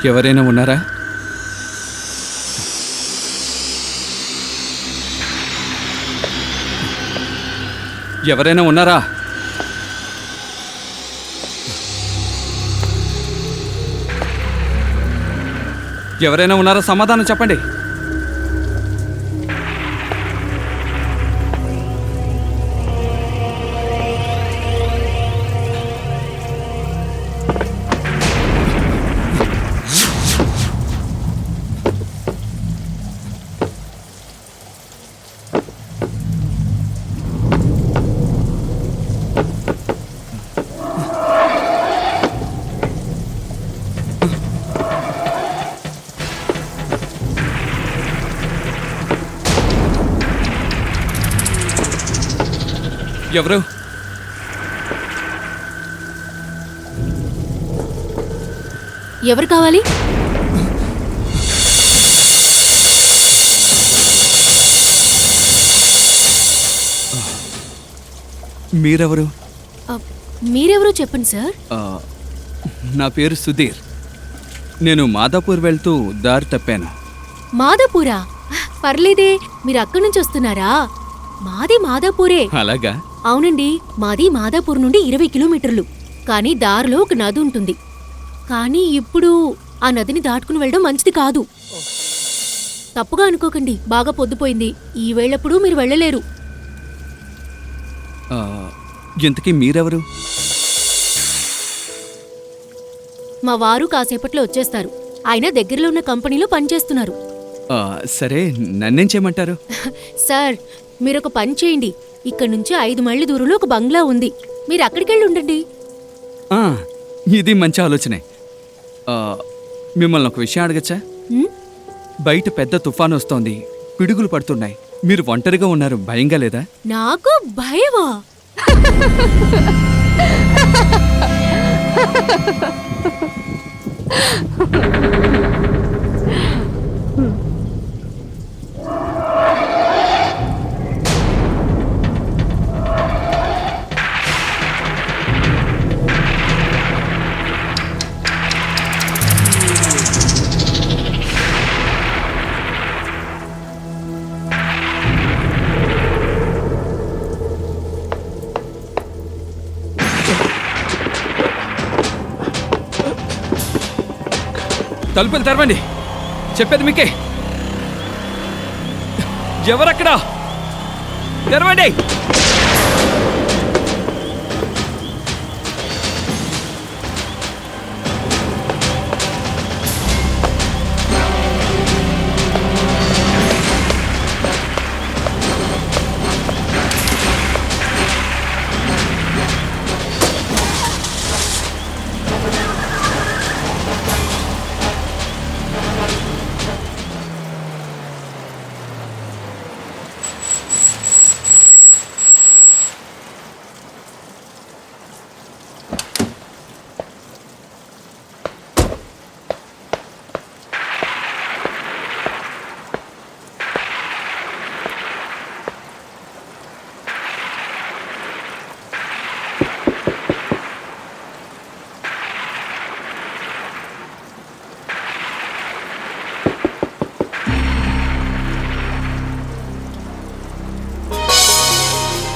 ఎవరైనా ఉన్నారా? ఎవరైనా ఉన్నారా? ఎవరైనా ఉన్నారా? సమాధానం చెప్పండి. ఎవరు? ఎవరు కావాలి? మీరెవరు? మీరెవరో చెప్పండి సార్. నా పేరు సుధీర్. నేను మాదాపూర్ వెళ్తూ దారి తప్పాను. మాదాపూరా? పర్లేదే, మీరు అక్కడి నుంచి వస్తున్నారా? మాది మాదాపూరే. అలాగా? అవునండి, మాది మాదాపూర్ నుండి 20 కిలోమీటర్లు. కానీ దారిలో ఒక నది ఉంటుంది. కానీ ఇప్పుడు ఆ నదిని దాటుకుని వెళ్ళడం మంచిది కాదు. తప్పుగా అనుకోకండి, బాగా పొద్దుపోయింది. ఈ వేళప్పుడు మీరు వెళ్ళలేరు. ఇంతకీ మీరెవరు? మా వారు కాసేపట్లో వచ్చేస్తారు. ఆయన దగ్గరలో ఉన్న కంపెనీలో పనిచేస్తున్నారు. సరే, నన్నేం చేయమంటారు? సార్, మీరొక పని చేయండి. ఇక్కడ నుంచి 5 మైళ్ళ దూరంలో ఒక బంగ్లా ఉంది. మీరు అక్కడికెళ్ళి ఉండండి. ఇది మంచి ఆలోచనే. మిమ్మల్ని ఒక విషయం అడగచ్చా? బయట పెద్ద తుఫాను వస్తోంది, పిడుగులు పడుతున్నాయి. మీరు ఒంటరిగా ఉన్నారు, భయంగా లేదా? నాకు భయమా? తలుపులు తెరవండి, చెప్పేది మీకే. ఎవరక్కడా? తెరవండి.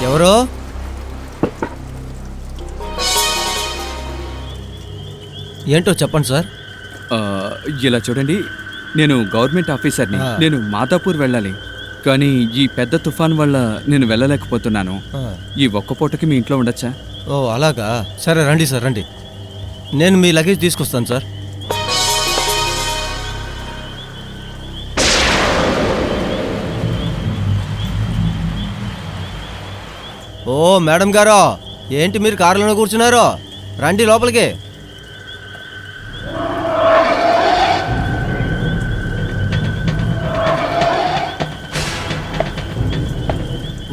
ఎవరో? ఏంటో చెప్పండి సార్. ఇలా చూడండి, నేను గవర్నమెంట్ ఆఫీసర్ని. నేను మాదాపూర్ వెళ్ళాలి, కానీ ఈ పెద్ద తుఫాన్ వల్ల నేను వెళ్ళలేకపోతున్నాను. ఈ ఒక్క పూటకి మీ ఇంట్లో ఉండొచ్చా? ఓ అలాగా, సరే రండి సార్, రండి. నేను మీ లగేజ్ తీసుకొస్తాను సార్. ఓ మేడం గారు, ఏంటి మీరు కారులోనే కూర్చున్నారు? రండి లోపలికి.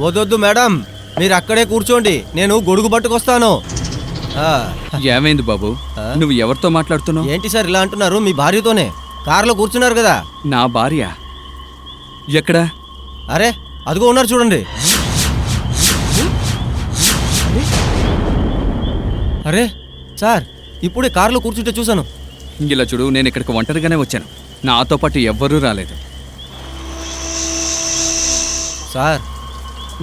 వద్దొద్దు మేడం, మీరు అక్కడే కూర్చోండి, నేను గొడుగు పట్టుకొస్తాను. ఏమైంది బాబు, నువ్వు ఎవరితో మాట్లాడుతున్నావు? ఏంటి సార్ ఇలా అంటున్నారు? మీ భార్యతోనే కారులో కూర్చున్నారు కదా. నా భార్య ఎక్కడా? అరే అదిగో ఉన్నారు చూడండి. అరే సార్, ఇప్పుడే కారులో కూర్చుంటే చూశాను. ఇలా చూడు, నేను ఇక్కడికి ఒంటరిగానే వచ్చాను. నాతో పాటు ఎవ్వరూ రాలేదు. సార్,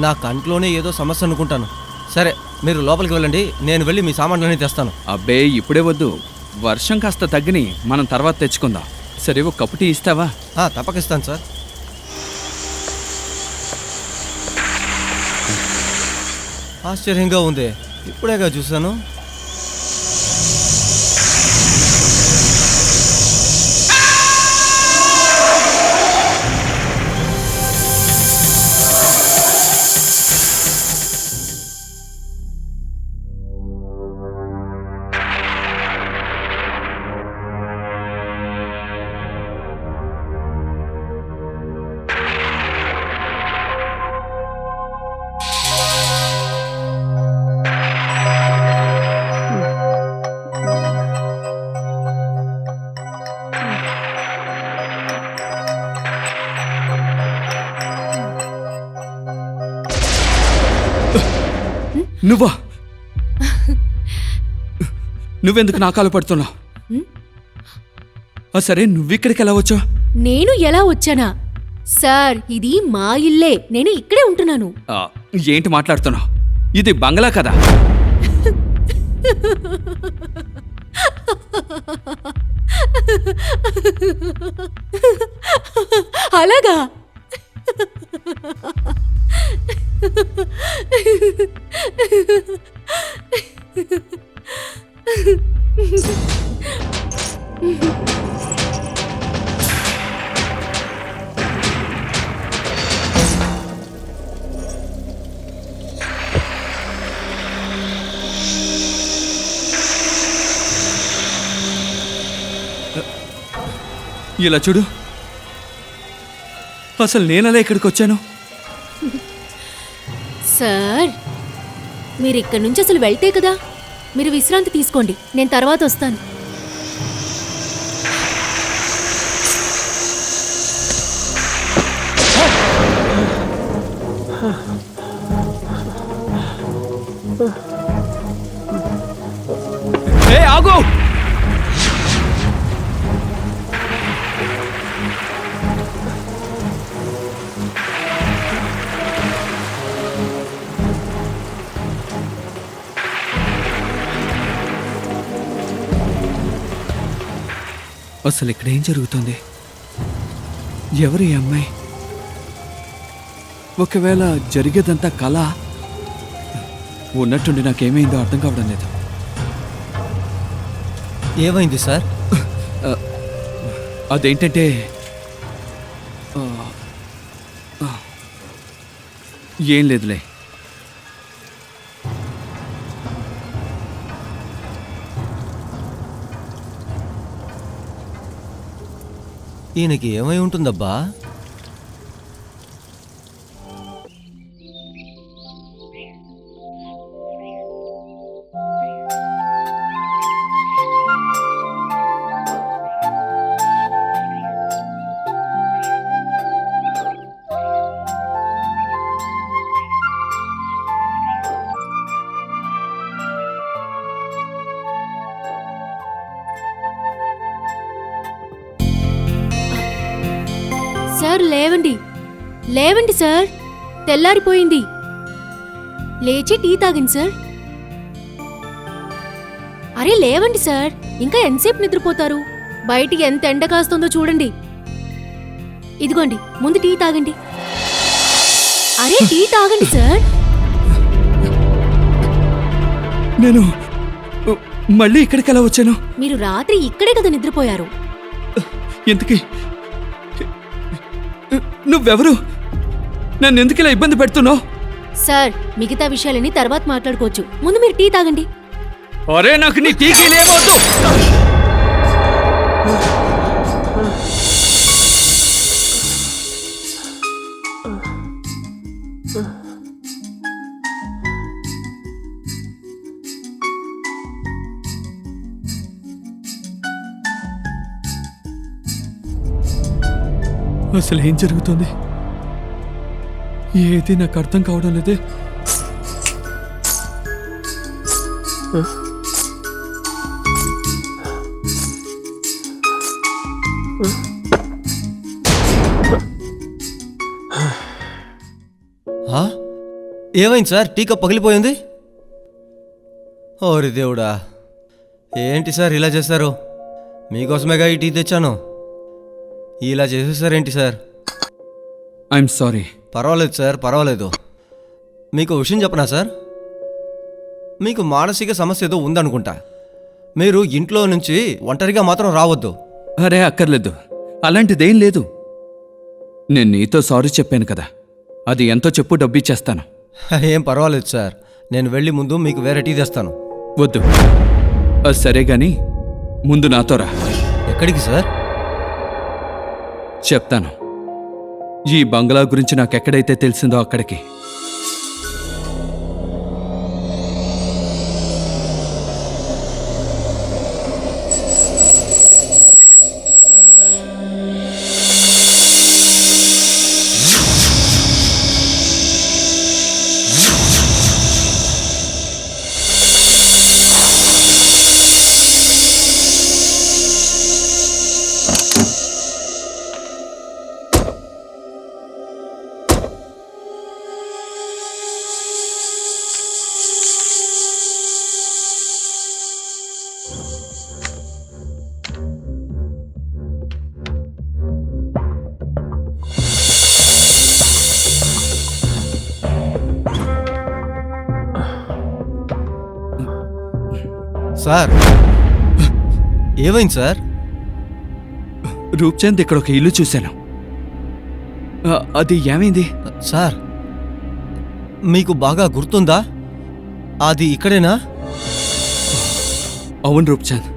నా కంట్లోనే ఏదో సమస్య అనుకుంటాను. సరే, మీరు లోపలికి వెళ్ళండి, నేను వెళ్ళి మీ సామాన్లన్నీ తెస్తాను. అబ్బే ఇప్పుడే వద్దు, వర్షం కాస్త తగ్గిని మనం తర్వాత తెచ్చుకుందాం. సరే, ఒక కప్పు టీ ఇస్తావా? తప్పక ఇస్తాను సార్. ఆశ్చర్యంగా ఉంది, ఇప్పుడేగా చూశాను. నువ్వా? నువ్వెందుకు నా కాలు పడుతున్నావు? సరే, నువ్విక్కడికి ఎలా వచ్చావు? నేను ఎలా వచ్చానా? సార్, ఇది మా ఇల్లే, నేను ఇక్కడే ఉంటున్నాను. ఏంటి మాట్లాడుతున్నావు? ఇది బంగ్లా కదా. అలాగా? ఇలా చూడు, అసలు నేనలా ఇక్కడికి వచ్చాను? సార్, మీరు ఇక్కడి నుంచి అసలు వెళ్తే కదా. మీరు విశ్రాంతి తీసుకోండి, నేను తర్వాత వస్తాను. ఆగు! అసలు ఇక్కడ ఏం జరుగుతుంది? ఎవరు ఈ అమ్మాయి? ఒకవేళ జరిగేదంతా కళ ఉన్నట్టుండి నాకేమైందో అర్థం కావడం లేదు. ఏమైంది సార్? అదేంటంటే ఏం లేదులే. ఈయనకి ఏమై ఉంటుందబ్బా? సార్, లేవండి, లేవండి సార్, తెల్లారిపోయింది. లేచి టీ తాగండి సార్. అరే లేవండి సార్, ఇంకా ఎంతసేపు నిద్రపోతారు? బయటికి ఎంత ఎండ కాస్తుందో చూడండి. ఇదిగోండి, ముందు టీ తాగండి. అరే టీ తాగండి సార్. నేను మళ్ళీ ఇక్కడికి ఎలా వచ్చాను? మీరు రాత్రి ఇక్కడే కదా నిద్రపోయారు. ఎందుకు? నువ్వెవరు? నన్ను ఎందుకు ఇలా ఇబ్బంది పెడుతున్నావు? సార్, మిగతా విషయాలని తర్వాత మాట్లాడుకోవచ్చు, ముందు మీరు టీ తాగండి. అరే నాకు నీ టీకి లేవద్దు. అసలు ఏం జరుగుతుంది? ఏది నాకు అర్థం కావడం లేదే. ఆ? ఏమైంది సార్? టీ కప్ పగిలిపోయింది. ఓరి దేవుడా, ఏంటి సార్ ఇలా చేశారు? మీకోసమేగా ఈ టీ తెచ్చాను, ఇలా చేసేసారేంటి సార్? I'm sorry. పర్వాలేదు సార్, పర్వాలేదు. మీకు విషయం చెప్పనా సార్? మీకు మానసిక సమస్య ఏదో ఉందనుకుంటా. మీరు ఇంట్లో నుంచి ఒంటరిగా మాత్రం రావద్దు. అరే అక్కర్లేదు, అలాంటిదేం లేదు. నేను నీతో సారీ చెప్పాను కదా, అది ఎంతో చెప్పు డబ్బిచ్చేస్తాను. ఏం పర్వాలేదు సార్, నేను వెళ్ళి ముందు మీకు వేరే టీ తెస్తాను. వద్దు, అది సరే గాని ముందు నాతో రా. ఎక్కడికి సార్? చెప్తాను. ఈ బంగ్లా గురించి నాకెక్కడైతే తెలిసిందో అక్కడికి. సార్, ఏమైంది సార్? రూప్చంద్ ఇక్కడ ఒక ఇల్లు చూశాను. అది ఏమైంది? సార్, మీకు బాగా గుర్తుందా? అది ఇక్కడేనా? అవును రూప్చంద్,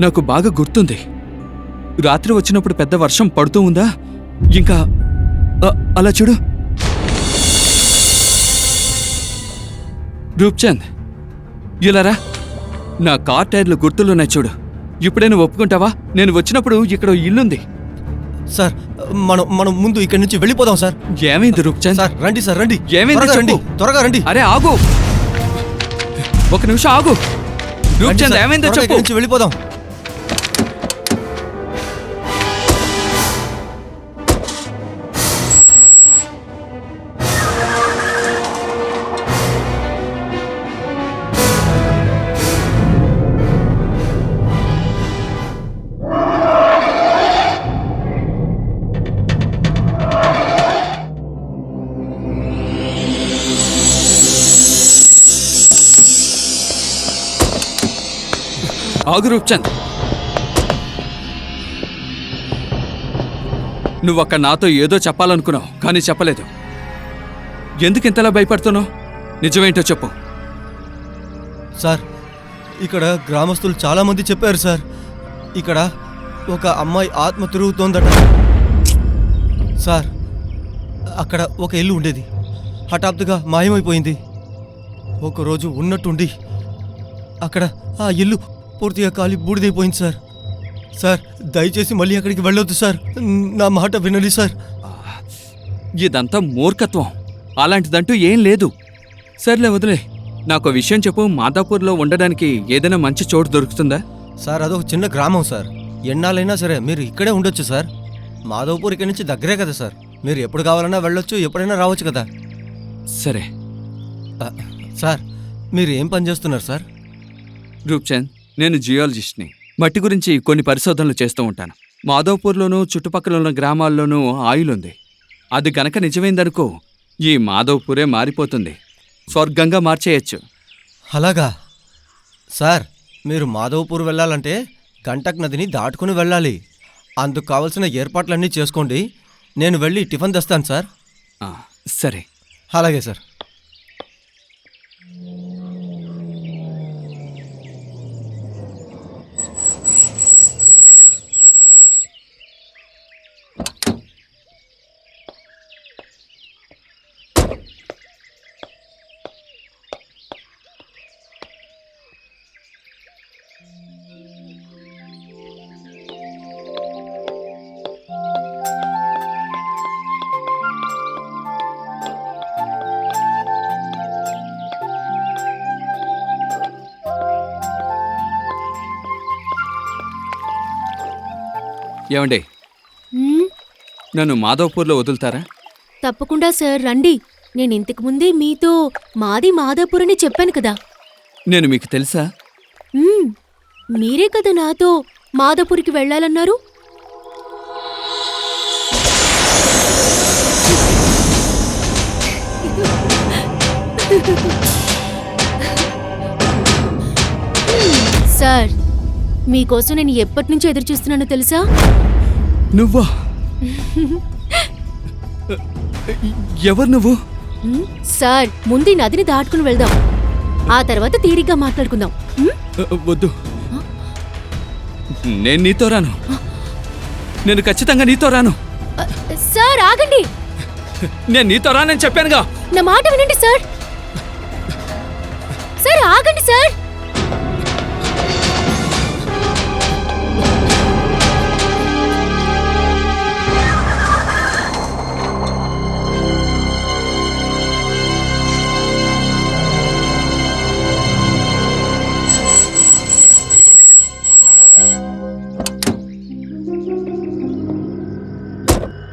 నాకు బాగా గుర్తుంది. రాత్రి వచ్చినప్పుడు పెద్ద వర్షం పడుతూ ఉందా, ఇంకా అలా చూడు. రూప్చంద్, ఇలా రా. నా కార్ టైర్లు గుర్తులున్నాయి చూడు. ఇప్పుడైనా ఒప్పుకుంటావా? నేను వచ్చినప్పుడు ఇక్కడ ఇల్లుంది. సార్, మనం ముందు ఇక్కడి నుంచి వెళ్ళిపోదాం సార్. ఏమైంది రూప్చంద్? సార్ రండి, సార్ రండి. ఏమైంది త్వరగా రండి, చెప్పు. త్వరగా రండి. అరే ఆగు, ఒక నిమిషం ఆగు. రండి రూప్చంద్, సార్, ఏమైందో త్వరగా చెప్పు. ఇక్కడి నుంచి వెళ్ళిపోదాం. ఆగు రూప్చంద్, నువ్వక్క నాతో ఏదో చెప్పాలనుకున్నావు కానీ చెప్పలేదు. ఎందుకు ఇంతలా భయపడుతున్నావు? నిజమేంటో చెప్పు. సార్, ఇక్కడ గ్రామస్తులు చాలా మంది చెప్పారు సార్, ఇక్కడ ఒక అమ్మాయి ఆత్మ తిరుగుతోందట. సార్, అక్కడ ఒక ఇల్లు ఉండేది, హఠాత్తుగా మాయమైపోయింది. ఒకరోజు ఉన్నట్టుండి అక్కడ ఆ ఇల్లు పూర్తిగా కాలి బూడిదైపోయింది సార్. సార్, దయచేసి మళ్ళీ అక్కడికి వెళ్ళొద్దు సార్, నా మాట వినండి సార్. ఇదంతా మూర్ఖత్వం, అలాంటిదంటూ ఏం లేదు. సర్లే వదిలే. నాకు విషయం చెప్పు, మాదాపూర్లో ఉండడానికి ఏదైనా మంచి చోటు దొరుకుతుందా? సార్, అదొక చిన్న గ్రామం సార్. ఎన్నాళ్ళైనా సరే మీరు ఇక్కడే ఉండొచ్చు సార్. మాధవపూర్ ఇక్కడి నుంచి దగ్గరే కదా సార్. మీరు ఎప్పుడు కావాలన్నా వెళ్ళొచ్చు, ఎప్పుడైనా రావచ్చు కదా. సరే. సార్, మీరు ఏం పని చేస్తున్నారు సార్? రూప్చంద్, నేను జియాలజిస్ట్ని. మట్టి గురించి కొన్ని పరిశోధనలు చేస్తూ ఉంటాను. మాధవ్పూర్లోనూ చుట్టుపక్కల ఉన్న గ్రామాల్లోనూ ఆయిల్ ఉంది. అది గనక నిజమైందనుకో, ఈ మాధవ్పూరే మారిపోతుంది, స్వర్గంగా మార్చేయచ్చు. అలాగా సార్, మీరు మాధవపూర్ వెళ్ళాలంటే గంటక్ నదిని దాటుకుని వెళ్ళాలి. అందుకు కావలసిన ఏర్పాట్లన్నీ చేసుకోండి. నేను వెళ్ళి టిఫిన్ తెస్తాను సార్. సరే. అలాగే సార్. ఏమండి, మ్మ్, నన్ను మాధవపూర్లో వదులుతారా? తప్పకుండా సార్ రండి. నేను ఇంతకు ముందే మీతో మాది మాదాపూర్ అని చెప్పాను కదా. నేను మీకు తెలుసా? మ్మ్, మీరే కదా నాతో మాదాపూర్కి వెళ్ళాలన్నారు. సార్, మీకోసం నేను ఎప్పటి నుంచి ఎదురు చూస్తున్నానో తెలుసా? నువ్వా? ఎవరు నువ్వు? మ్మ్, సార్ ముందు ఈ నదిని దాటుకుని వెళ్దాం. ఆ తర్వాత తీరిగ్గా మాట్లాడుకుందాం. మ్మ్? వద్దు, నేను నీతో రాను. నేను ఖచ్చితంగా నీతో రాను. అ, సార్ ఆగండి. నేను నీతో రానని చెప్పానుగా. నా మాట వినండి సార్. సార్ ఆగండి సార్.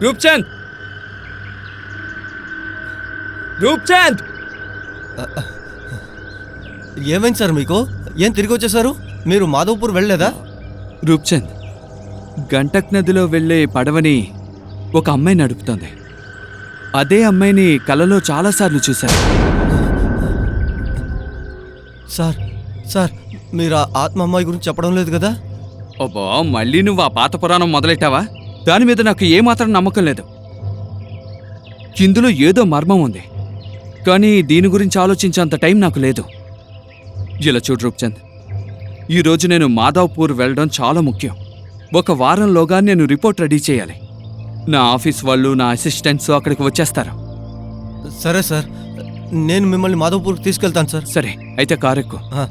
రూప్చంద్, రూప్చంద్! ఏమైంది సార్ మీకు? ఏం తిరిగి వచ్చేసారు? మీరు మాధవపూర్ వెళ్ళలేదా? రూప్చంద్, గంటక్ నదిలో వెళ్ళే పడవని ఒక అమ్మాయి నడుపుతోంది. అదే అమ్మాయిని కలలో చాలాసార్లు చూశాను. సార్ సార్ మీరు ఆ ఆత్మ అమ్మాయి గురించి చెప్పడం లేదు కదా? అబ్బా, మళ్ళీ నువ్వు ఆ పాత పురాణం మొదలెట్టావా? దాని మీద నాకు ఏమాత్రం నమ్మకం లేదు. ఇందులో ఏదో మర్మం ఉంది, కానీ దీని గురించి ఆలోచించేంత టైం నాకు లేదు. ఇలా చూడు రూప్చంద్, ఈరోజు నేను మాధవపూర్ వెళ్ళడం చాలా ముఖ్యం. ఒక వారంలోగా నేను రిపోర్ట్ రెడీ చేయాలి. నా ఆఫీస్ వాళ్ళు, నా అసిస్టెంట్స్ అక్కడికి వచ్చేస్తారు. సరే సార్, నేను మిమ్మల్ని మాధవపూర్కి తీసుకెళ్తాను సార్. సరే, అయితే కారెక్కు. ఆ,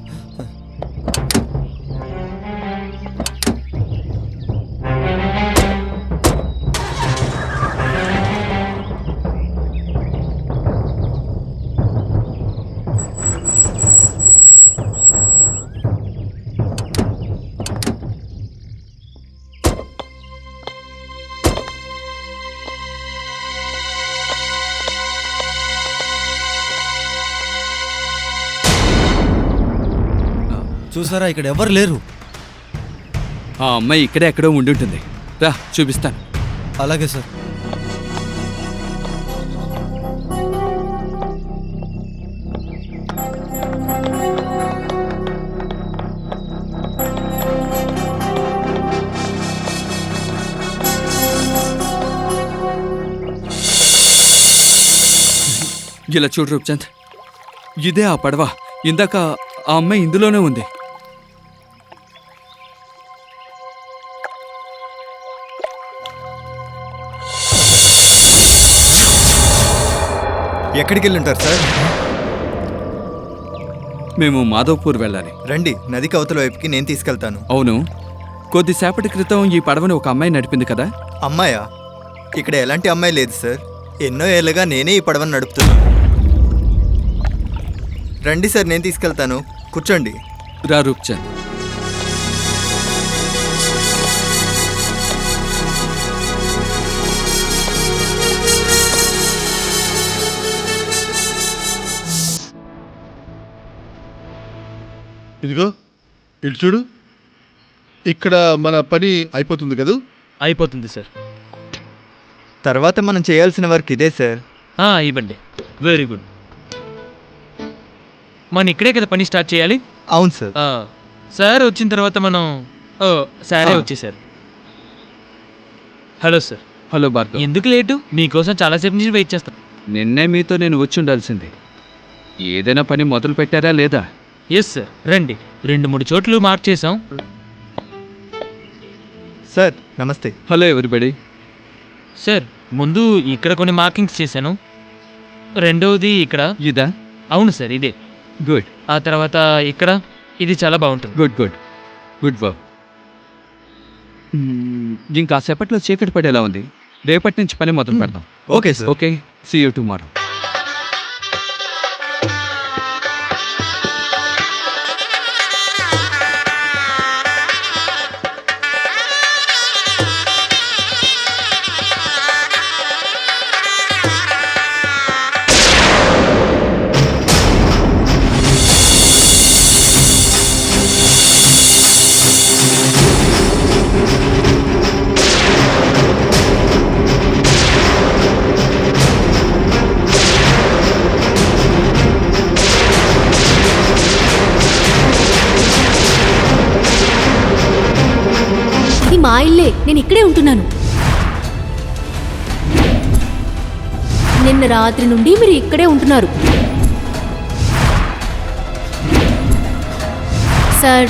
చూసారా, ఇక్కడ ఎవరు లేరు. ఆ అమ్మాయి ఇక్కడే ఎక్కడో ఉండుంటుంది. రా, చూపిస్తాను. అలాగే సార్. ఇలా చూడు రూప్చంద్, ఇదే ఆ పడవ. ఇందాక ఆ అమ్మాయి ఇందులోనే ఉంది. ఎక్కడికి వెళ్ళుంటారు సార్? మేము మాధవపూర్ వెళ్ళాలి. రండి, నదికి అవతల వైపుకి నేను తీసుకెళ్తాను. అవును, కొద్దిసేపటి క్రితం ఈ పడవని ఒక అమ్మాయి నడిపింది కదా. అమ్మాయా? ఇక్కడ ఎలాంటి అమ్మాయి లేదు సార్. ఎన్నో ఏళ్ళుగా నేనే ఈ పడవను నడుపుతున్నాను. రండి సార్, నేను తీసుకెళ్తాను. కూర్చోండి. రా రూప్చంద్. ఇదిగో ఇటు చూడు, ఇక్కడ మన పని అయిపోతుంది కదూ? అయిపోతుంది సార్. తర్వాత మనం చేయాల్సిన వర్క్ ఇదే సార్. ఇవ్వండి. Very good. మనం ఇక్కడే కదా పని స్టార్ట్ చేయాలి. అవును సార్. సార్ వచ్చిన తర్వాత మనం సారే వచ్చేసారు. Hello sir. హలో భార్గవ్. ఎందుకు లేటు? మీకోసం చాలాసేపు నుంచి వెయిట్ చేస్తాను. నిన్నే మీతో నేను వచ్చి ఉండాల్సింది. ఏదైనా పని మొదలు పెట్టారా లేదా? ఎస్ సార్, రండి. 2-3 చోట్లు మార్క్ చేసాం. సార్ నమస్తే. Hello everybody. సార్, ముందు ఇక్కడ కొన్ని మార్కింగ్స్ చేశాను. రెండవది ఇక్కడ. ఇదా? అవును సార్, ఇదే. గుడ్. ఆ తర్వాత ఇక్కడ. ఇది చాలా బాగుంటుంది. Good good good work. ఇంకాసేపట్లో చీకటి పడేలా ఉంది. రేపటి నుంచి పని మొదలు పెడదాం. Okay sir. Okay, see you tomorrow. ఇది మా ఇల్లే, నేను ఇక్కడే ఉంటున్నాను. నిన్న రాత్రి నుండి మీరు ఇక్కడే ఉంటున్నారు. సార్,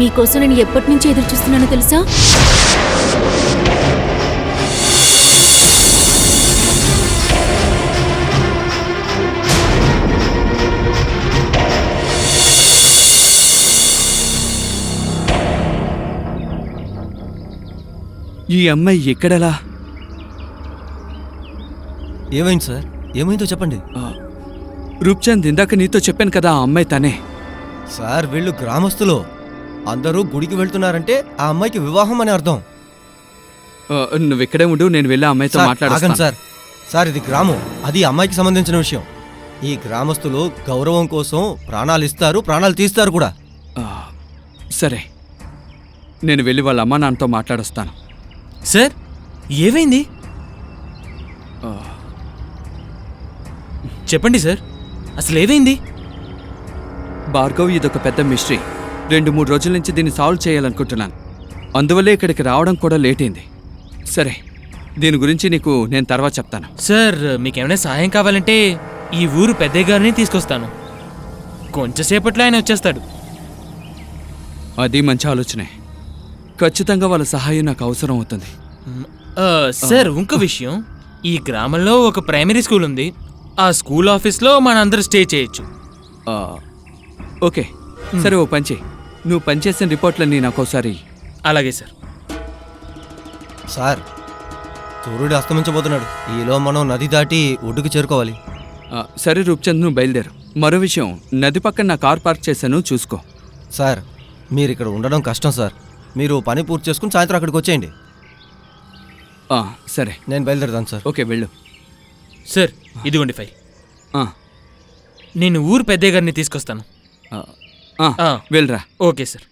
మీకోసం నేను ఎప్పటి నుంచి ఎదురు చూస్తున్నానో తెలుసా? ఈ అమ్మాయి ఎక్కడలా? ఏమైంది సార్? ఏమైందో చెప్పండి. రూప్చంద్, ఇందాక నీతో చెప్పాను కదా, ఆ అమ్మాయి తనే. సార్, వీళ్ళు గ్రామస్తులు. అందరూ గుడికి వెళ్తున్నారంటే ఆ అమ్మాయికి వివాహం అని అర్థం. నువ్వు ఇక్కడే ఉండు, నేను వెళ్ళి ఆ అమ్మాయితో సార్, ఆగండి మాట్లాడతాను. సార్. సార్, ఇది గ్రామం, అది అమ్మాయికి సంబంధించిన విషయం. ఈ గ్రామస్తులు గౌరవం కోసం ప్రాణాలు ఇస్తారు, ప్రాణాలు తీస్తారు కూడా. సరే, నేను వెళ్ళి వాళ్ళ అమ్మా నాన్నతో మాట్లాడొస్తాను. సార్, ఏమైంది? చెప్పండి సార్, అసలు ఏమైంది? భార్గవ్, ఇదొక పెద్ద మిస్టరీ. 2-3 రోజుల నుంచి దీన్ని సాల్వ్ చేయాలనుకుంటున్నాను. అందువల్లే ఇక్కడికి రావడం కూడా లేట్ అయింది. సరే, దీని గురించి నీకు నేను తర్వాత చెప్తాను. సార్, మీకేమైనా సహాయం కావాలంటే ఈ ఊరు పెద్దయ్య గారిని తీసుకొస్తాను. కొంచెంసేపట్లో ఆయన వచ్చేస్తాడు. అది మంచి ఆలోచనే. ఖచ్చితంగా వాళ్ళ సహాయం నాకు అవసరం అవుతుంది. సార్, ఇంకో విషయం, ఈ గ్రామంలో ఒక ప్రైమరీ స్కూల్ ఉంది. ఆ స్కూల్ ఆఫీస్లో మనందరూ స్టే చేయొచ్చు. ఓకే, సరే, ఓ పని చెయ్యి. నువ్వు పనిచేసిన రిపోర్ట్లన్నీ నాకు ఒకసారి. అలాగే సార్. సార్, సూర్యుడు అస్తమించబోతున్నాడు. ఈలో మనం నది దాటి ఒడ్డుకు చేరుకోవాలి. సరే రూప్చంద్, నువ్వు బయలుదేరు. మరో విషయం, నది పక్కన నా కార్ పార్క్ చేశాను, చూసుకో. సార్, మీరు ఇక్కడ ఉండడం కష్టం సార్. మీరు పని పూర్తి చేసుకుని సాయంత్రం అక్కడికి వచ్చేయండి. సరే, నేను బయలుదేరుతాను సార్. ఓకే, వెళ్ళు. సార్, ఇదిగోండి ఫైల్. ఆ, నేను ఊరు పెద్దయ్య గారిని తీసుకొస్తాను. వెళ్ళరా. Okay sir.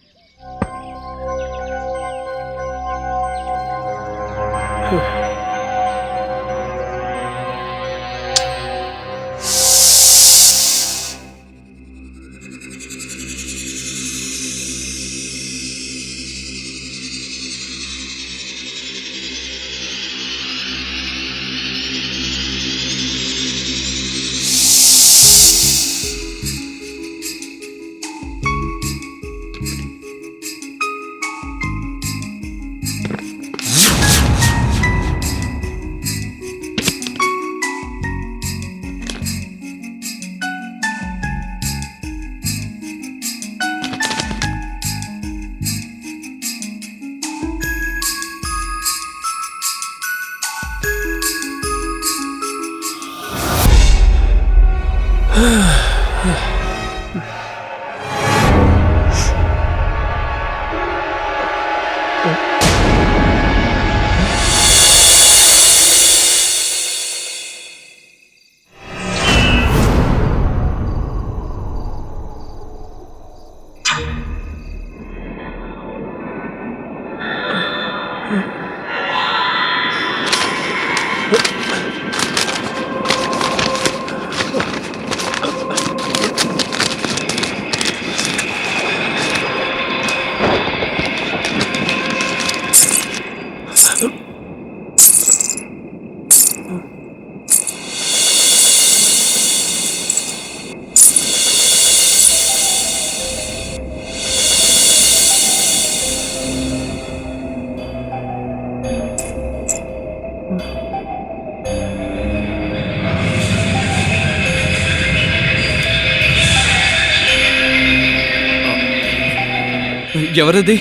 ఎవరది?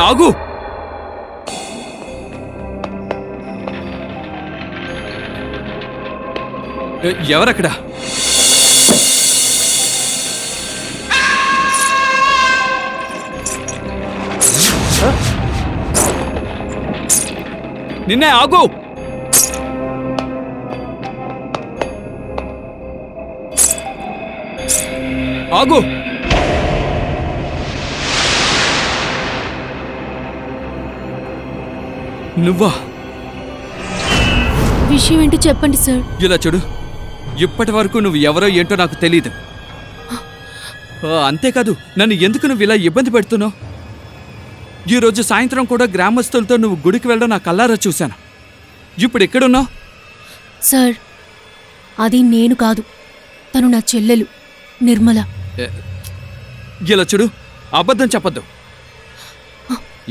ఆగు! ఎవరక్కడ? నిన్నే, ఆగు! ఆగు! నువ్వా? విషయం ఏంటి చెప్పండి సార్. ఇలా చూడు, ఇప్పటి వరకు నువ్వు ఎవరో ఏంటో నాకు తెలీదు. అంతేకాదు నన్ను ఎందుకు నువ్వు ఇలా ఇబ్బంది పెడుతున్నావు? ఈరోజు సాయంత్రం కూడా గ్రామస్తులతో నువ్వు గుడికి వెళ్ళడం నా కల్లారా చూశాను. ఇప్పుడు ఎక్కడున్నావు? సార్, అది నేను కాదు, తను నా చెల్లెలు నిర్మల. ఇలా చూడు, అబద్ధం చెప్పద్దు.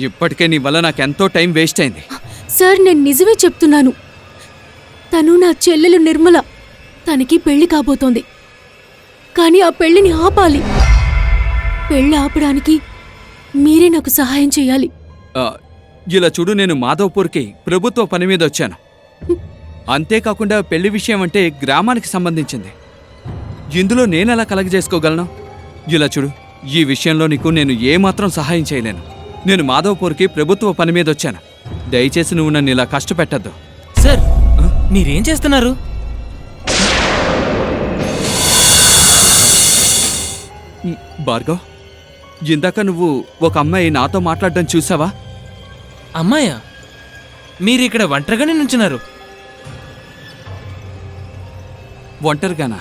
ఇప్పటికే నీ వల్ల నాకెంతో టైం వేస్ట్ అయింది. సార్, నేను నిజమే చెప్తున్నాను. తను నా చెల్లెలు నిర్మల. తనకి పెళ్లి కాబోతోంది. కానీ ఆ పెళ్లిని ఆపాలి. పెళ్లి ఆపడానికి మీరే నాకు సహాయం చేయాలి. ఇలా చూడు, నేను మాధవ్పూర్కి ప్రభుత్వ పని మీద వచ్చాను. అంతేకాకుండా పెళ్లి విషయం అంటే గ్రామానికి సంబంధించింది. ఇందులో నేనెలా కలగజేసుకోగలను? ఇలా చూడు, ఈ విషయంలో నీకు నేను ఏమాత్రం సహాయం చేయలేను. నేను మాధవ్పూర్కి ప్రభుత్వ పని మీద వచ్చాను. దయచేసి నువ్వు నన్ను ఇలా కష్టపెట్టద్దు. సార్, మీరేం చేస్తున్నారు? భార్గవ్, ఇందాక నువ్వు ఒక అమ్మాయి నాతో మాట్లాడడం చూసావా? అమ్మాయా? మీరిక్కడ ఒంటరిగానే నుంచున్నారు. ఒంటరిగానా?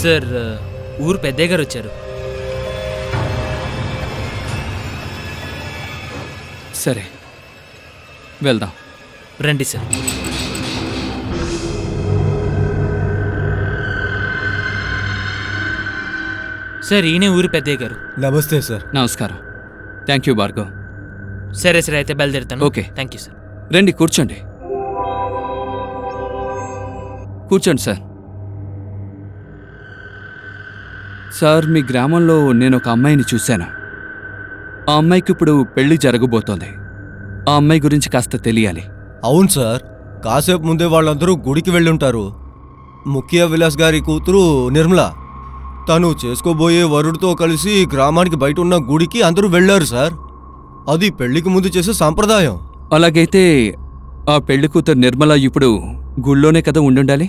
సార్, ఊరు పెద్దయ్య గారు వచ్చారు. సరే, వెళ్దాం. రండి సార్. సార్, ఈయనే ఊరి పెద్దయ్య గారు. నమస్తే సార్. నమస్కారం. Thank you Bhargav. సరే సరే, అయితే బయలుదేరుతాను. ఓకే. Thank you sir. రండి, కూర్చోండి. కూర్చోండి సార్. సార్, మీ గ్రామంలో నేను ఒక అమ్మాయిని చూశాను. ఆ అమ్మాయికి ఇప్పుడు పెళ్లి జరగబోతోంది. ఆ అమ్మాయి గురించి కాస్త తెలియాలి. అవును సార్, కాసేపు ముందే వాళ్ళందరూ గుడికి వెళ్ళుంటారు. ముఖ్య విలాస్ గారి కూతురు నిర్మల, తను చేసుకోబోయే వరుడితో కలిసి గ్రామానికి బయట ఉన్న గుడికి అందరూ వెళ్ళారు సార్. అది పెళ్లికి ముందు చేసే సాంప్రదాయం. అలాగైతే ఆ పెళ్లి కూతురు నిర్మల ఇప్పుడు గుళ్ళోనే కదా ఉండుండాలి?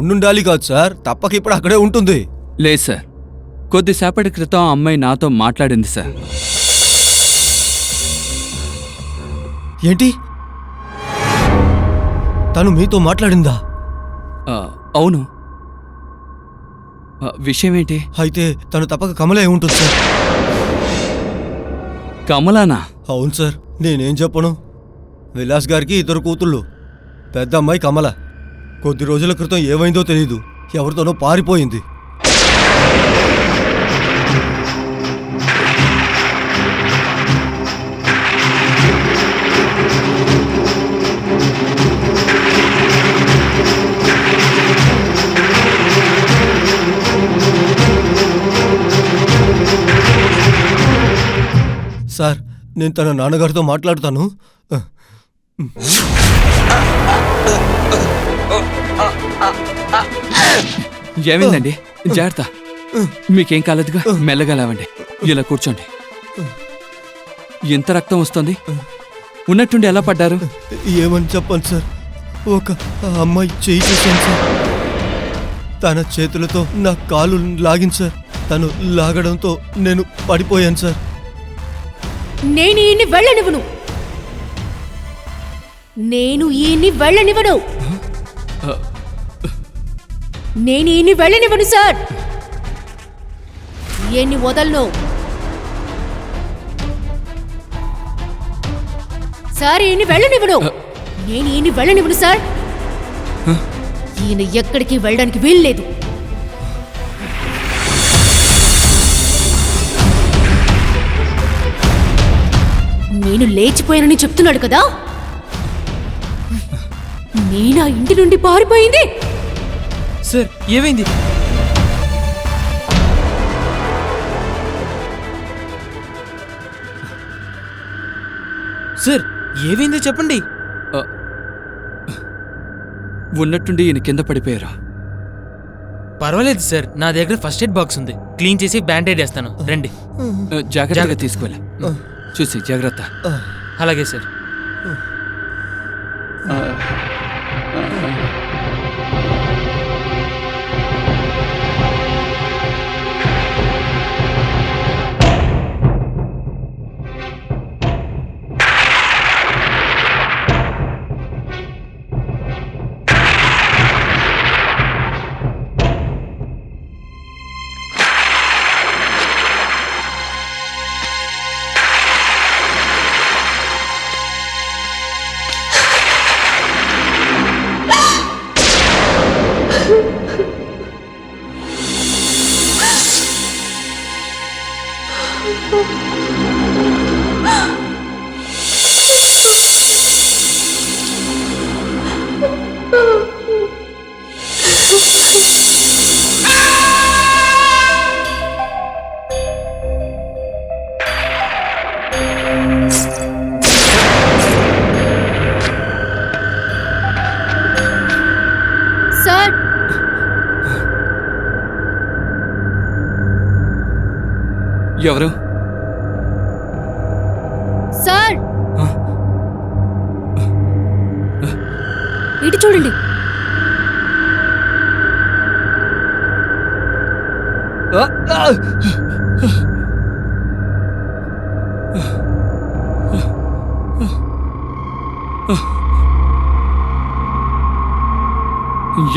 ఉండుండాలి కాదు సార్, తప్పక ఇప్పుడు అక్కడే ఉంటుంది. లేదు సార్, కొద్దిసేపటి క్రితం ఆ అమ్మాయి నాతో మాట్లాడింది సార్. ఏంటి? తను మీతో మాట్లాడిందా? అవును. విషయం ఏంటి? అయితే తను తప్పక కమలే ఉంటుంది సార్. కమలానా? అవును సార్, నేనేం చెప్పను. విలాస్ గారికి ఇద్దరు కూతుళ్ళు. పెద్ద అమ్మాయి కమల. కొద్ది రోజుల క్రితం ఏమైందో తెలీదు, ఎవరితోనో పారిపోయింది. సార్, నేను తన నాన్నగారితో మాట్లాడుతాను. ఏమైందండి? జాగ్రత్త, మీకేం కాలేదుగా? మెల్లగా లేవండి. ఇలా కూర్చోండి. ఎంత రక్తం వస్తుంది? ఉన్నట్టుండి ఎలా పడ్డారు? ఏమని చెప్పండి సార్, ఒక అమ్మాయి చేయి చేశాను సార్. తన చేతులతో నా కాలు లాగింది సార్. తను లాగడంతో నేను పడిపోయాను సార్. నేను ఈయన్ని వెళ్ళనివ్వను. నేను ఈయన్ని వెళ్ళనివ్వను. నేను ఈయన్ని వెళ్ళనివ్వను సార్. ఈయన్ని వదలను సార్. ఈయన్ని వెళ్ళనివ్వను. నేను ఈయన్ని వెళ్ళనివ్వను సార్. ఈయన ఎక్కడికి వెళ్ళడానికి వీల్లేదు. నేను లేచిపోయానని చెప్తున్నాడు కదా. నేనా ఇంటి నుండి పారిపోయింది? సార్, ఏమైంది? సార్, ఏమైందో చెప్పండి. ఉన్నట్టుండి ఈయన కింద పడిపోయారు. పర్వాలేదు సార్, నా దగ్గర ఫస్ట్ ఎయిడ్ బాక్స్ ఉంది. క్లీన్ చేసి బ్యాండేడ్ వేస్తాను. రండి. జాగ్రత్తగా తీసుకువెళ్ళా. చూసి జాగ్రత్త. అలాగే సార్. సార్ ఎవరు? సార్ ఇటు చూడండి. ఆ! ఆ!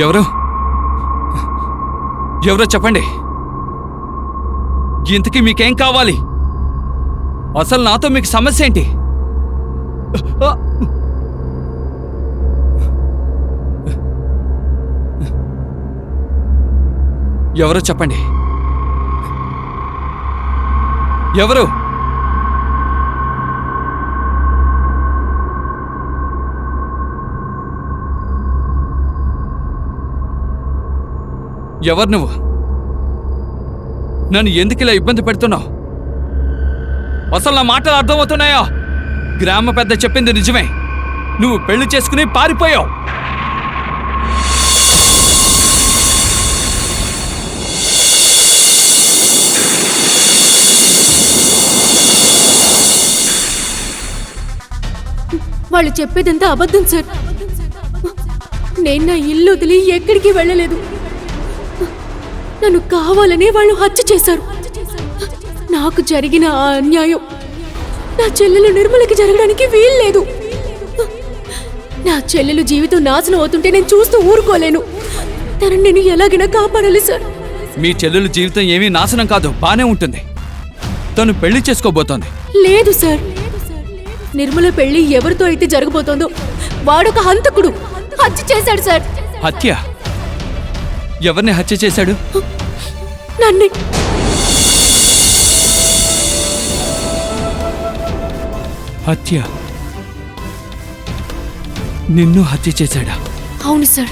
ఎవరు? ఎవరో చెప్పండి. ఇంతకీ మీకేం కావాలి? అసలు నాతో మీకు సమస్య ఏంటి? ఎవరో చెప్పండి. ఎవరు? ఎవరు నువ్వు? నన్ను ఎందుకు ఇలా ఇబ్బంది పెడుతున్నావు? అసలు నా మాటలు అర్థమవుతున్నాయా? గ్రామ పెద్ద చెప్పింది నిజమే. నువ్వు పెళ్లి చేసుకుని పారిపోయావు. వాళ్ళు చెప్పేదంతా అబద్ధం సార్. నేను నా ఇల్లు వదిలి ఎక్కడికి వెళ్ళలేదు. నన్ను కావాలనే వాళ్ళు హత్య చేశారు. నాకు జరిగిన ఆ అన్యాయం నా చెల్లెలు నిర్మలకి జరగడానికి వీల్లేదు. నా చెల్లెలు జీవితం నాశనం అవుతుంటే నేను చూస్తూ ఊరుకోలేను. తనని నేను ఎలాగైనా కాపాడాలి సార్. మీ చెల్లెలు జీవితం ఏమీ నాశనం కాదు, బానే ఉంటుంది. తను పెళ్లి చేసుకోబోతోంది. లేదు సార్, నిర్మల పెళ్లి ఎవరితో అయితే జరగబోతోందో వాడొక హంతకుడు హత్య చేశాడు సార్. హత్య? ఎవరిని హత్య చేశాడు? నన్నే. హత్య? నిన్ను హత్య చేశాడా? అవును సార్.